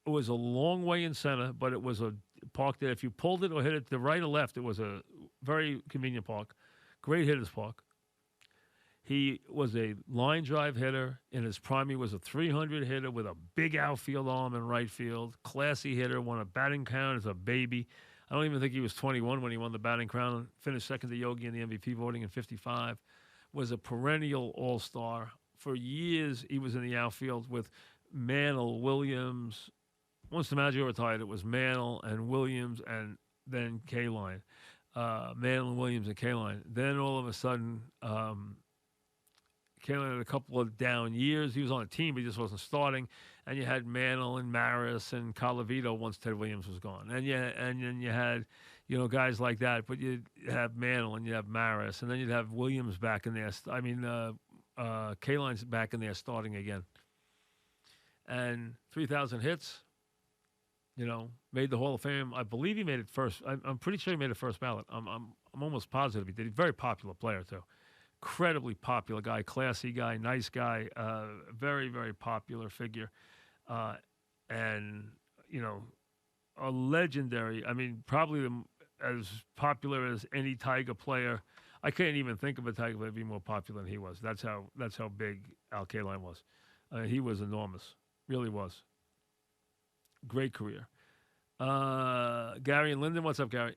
It was a long way in center, but it was a park that if you pulled it or hit it to right or left, it was a very convenient park. Great hitter's park. He was a line drive hitter. In his prime, he was a 300 hitter with a big outfield arm in right field. Classy hitter, won a batting crown as a baby. I don't even think he was 21 when he won the batting crown. Finished second to Yogi in the MVP voting in 55. was a perennial all-star. For years, he was in the outfield with Mantle, Williams. Once DiMaggio retired, it was Mantle and Williams and then Kaline. Mantle and Williams and Kaline. Then all of a sudden, Kaline had a couple of down years. He was on a team, but he just wasn't starting. And you had Mantle and Maris and Colavito once Ted Williams was gone. And then you had, guys like that. But you'd have Mantle and you'd have Maris. And then you'd have Williams back in there. Kaline's back in there starting again. And 3,000 hits, made the Hall of Fame. I believe he made it first. I'm pretty sure he made it first ballot. I'm almost positive he did. He's a very popular player, too. Incredibly popular guy, classy guy, nice guy, very, very popular figure. And, a legendary, probably as popular as any Tiger player. I can't even think of a Tiger player being more popular than he was. That's how big Al Kaline was. He was enormous, really was. Great career. Gary and Linden, what's up, Gary?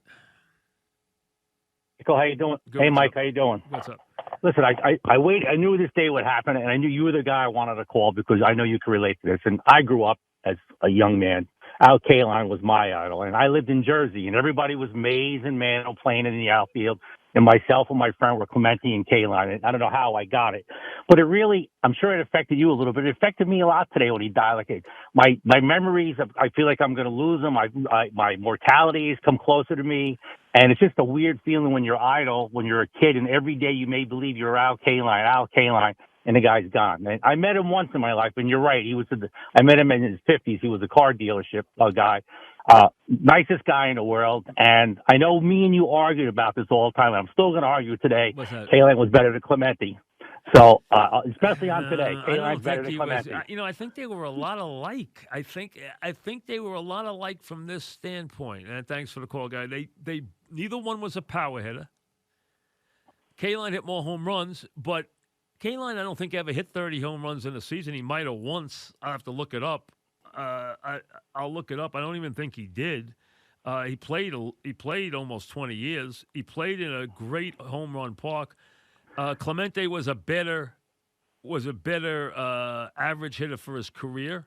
Michael, how you doing? Good, hey, Mike, up? How you doing? What's up? Listen, I wait. I knew this day would happen, and I knew you were the guy I wanted to call because I know you could relate to this. And I grew up as a young man. Al Kaline was my idol, and I lived in Jersey, and everybody was Mays and Mantle playing in the outfield, and myself and my friend were Clemente and Kaline. And I don't know how I got it, but it really, I'm sure it affected you a little bit. It affected me a lot today when he died. Like my memories of, I feel like I'm going to lose them. My mortality has come closer to me. And it's just a weird feeling when you're idle, when you're a kid, and every day you may believe you're Al Kaline, and the guy's gone. And I met him once in my life, and you're right. I met him in his 50s. He was a car dealership guy. Nicest guy in the world. And I know me and you argued about this all the time, and I'm still going to argue today. Kaline was better than Clemente. So, especially on today, Kaline's better than Clemente. I think they were a lot alike. I think they were a lot alike from this standpoint. And thanks for the call, guy. They neither one was a power hitter. Kaline hit more home runs, but Kaline I don't think ever hit 30 home runs in a season. He might have once. I'll have to look it up. I'll look it up. I don't even think he did. He played almost 20 years. He played in a great home run park. Clemente was a better average hitter for his career.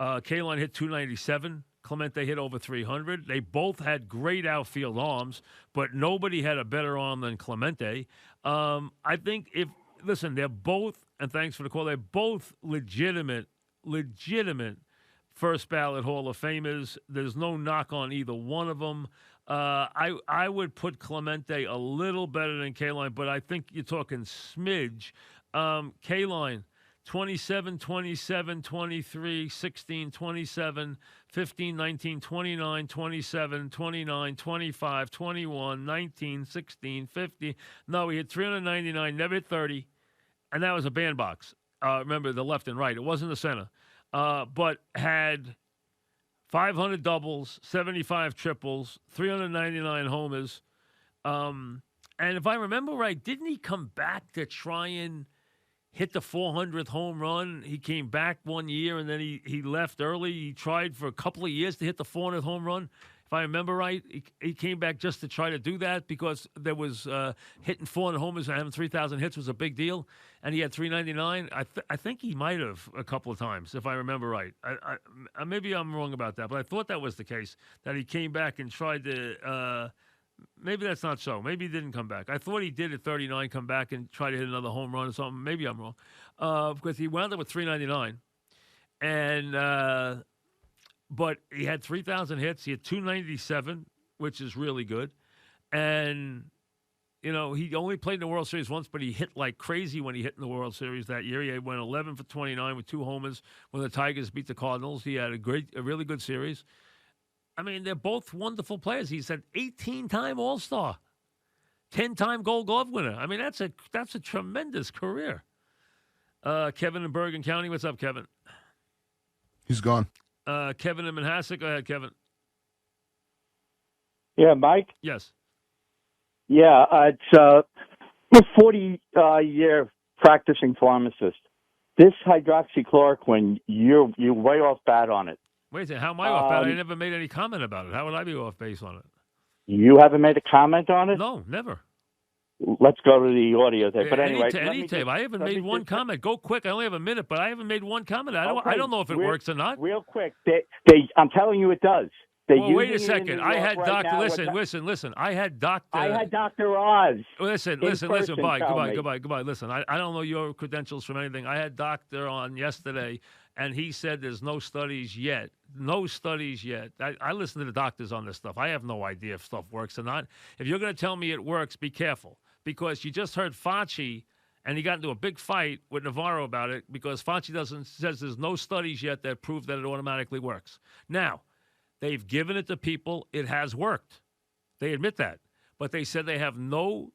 Kaline hit 297. Clemente hit over 300. They both had great outfield arms, but nobody had a better arm than Clemente. I think they're both, and thanks for the call, they're both legitimate first ballot Hall of Famers. There's no knock on either one of them. I would put Clemente a little better than Kaline, but I think you're talking smidge. Kaline, 27, 27, 23, 16, 27, 15, 19, 29, 27, 29, 25, 21, 19, 16, 50. No, he hit 399, never hit 30, and that was a bandbox. Remember, the left and right. It wasn't the center. But had 500 doubles, 75 triples, 399 homers. And if I remember right, didn't he come back to try and hit the 400th home run? He came back one year, and then he left early. He tried for a couple of years to hit the 400th home run. If I remember right, he came back just to try to do that because there was hitting 400 homers and having 3,000 hits was a big deal, and he had 399. I think he might have a couple of times, if I remember right. I maybe I'm wrong about that, but I thought that was the case, that he came back and tried to maybe that's not so. Maybe he didn't come back. I thought he did at 39 come back and try to hit another home run or something. Maybe I'm wrong because he wound up with 399. And but he had 3,000 hits. He had 297, which is really good. And, he only played in the World Series once, but he hit like crazy when he hit in the World Series that year. He went 11 for 29 with 2 homers when the Tigers beat the Cardinals. He had a really good series. They're both wonderful players. He's an 18-time All-Star, 10-time Gold Glove winner. That's a tremendous career. Kevin in Bergen County. What's up, Kevin? He's gone. Kevin in Manhasset. Go ahead, Kevin. Yeah, Mike? Yes. Yeah, it's a 40-year practicing pharmacist. This hydroxychloroquine, you're way off bad on it. Wait a second. How am I off base? I never made any comment about it. How would I be off base on it? You haven't made a comment on it? No, never. let's go to the audio tape. But anyway, any tape. I haven't made one comment. Go quick. I only have a minute, but I haven't made one comment. I don't know if it works or not. Real quick, I'm telling you, it does. Well, wait a second. I had Doctor. Listen. I had Dr. Oz. Listen. Goodbye. Listen, I don't know your credentials from anything. I had Doctor on yesterday, and he said there's no studies yet. No studies yet. I listen to the doctors on this stuff. I have no idea if stuff works or not. If you're going to tell me it works, be careful, because you just heard Fauci, and he got into a big fight with Navarro about it because Fauci says there's no studies yet that prove that it automatically works. Now, they've given it to people. It has worked. They admit that. But they said they have no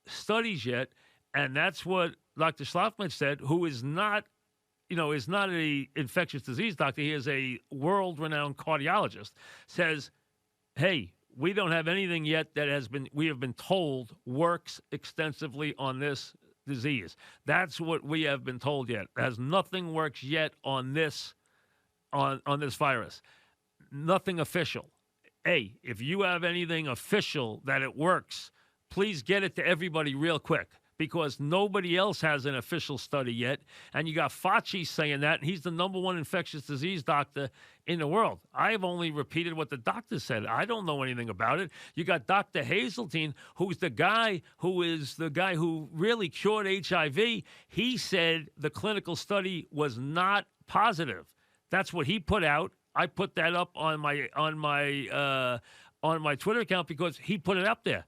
studies yet, and that's what Dr. Schlafman said, who is not a infectious disease doctor. He is a world-renowned cardiologist. Says, hey, we don't have anything yet that we have been told works extensively on this disease. That's what we have been told yet. As nothing works yet on this virus. Nothing official. Hey, if you have anything official that it works, please get it to everybody real quick, because nobody else has an official study yet. And you got Fauci saying that, and he's the number one infectious disease doctor in the world. I've only repeated what the doctor said. I don't know anything about it. You got Dr. Hazeltine, who's the guy who really cured HIV. He said the clinical study was not positive. That's what he put out. I put that up on my Twitter account because he put it up there.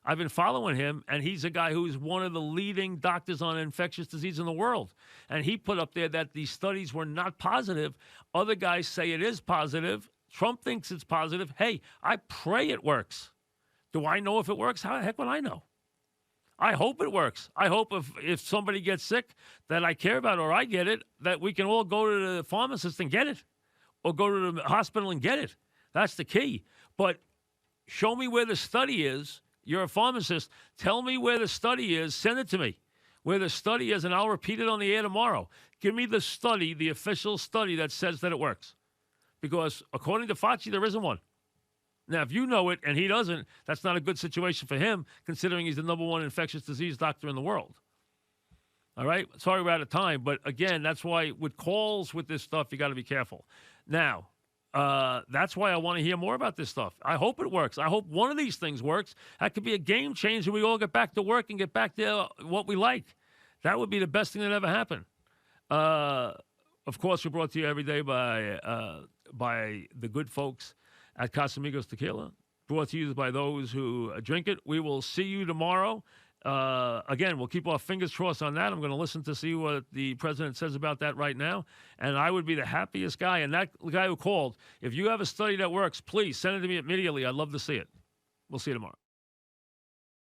I've been following him, and he's a guy who's one of the leading doctors on infectious disease in the world. And he put up there that these studies were not positive. Other guys say it is positive. Trump thinks it's positive. Hey, I pray it works. Do I know if it works? How the heck would I know? I hope it works. I hope if somebody gets sick that I care about, or I get it, that we can all go to the pharmacist and get it, or go to the hospital and get it. That's the key. But show me where the study is. You're a pharmacist. Tell me where the study is. Send it to me, where the study is, and I'll repeat it on the air tomorrow. Give me the study, the official study that says that it works. Because according to Fauci, there isn't one. Now, if you know it and he doesn't, that's not a good situation for him, considering he's the number one infectious disease doctor in the world. All right? Sorry we're out of time, but again, that's why with calls with this stuff, you got to be careful. Now, that's why I want to hear more about this stuff. I hope it works. I hope one of these things works. That could be a game changer. We all get back to work and get back to what we like. That would be the best thing that ever happened. Of course, we're brought to you every day by the good folks at Casamigos Tequila. Brought to you by those who drink it. We will see you tomorrow. Again, we'll keep our fingers crossed on that. I'm going to listen to see what the president says about that right now. And I would be the happiest guy. And that guy who called, if you have a study that works, please send it to me immediately. I'd love to see it. We'll see you tomorrow.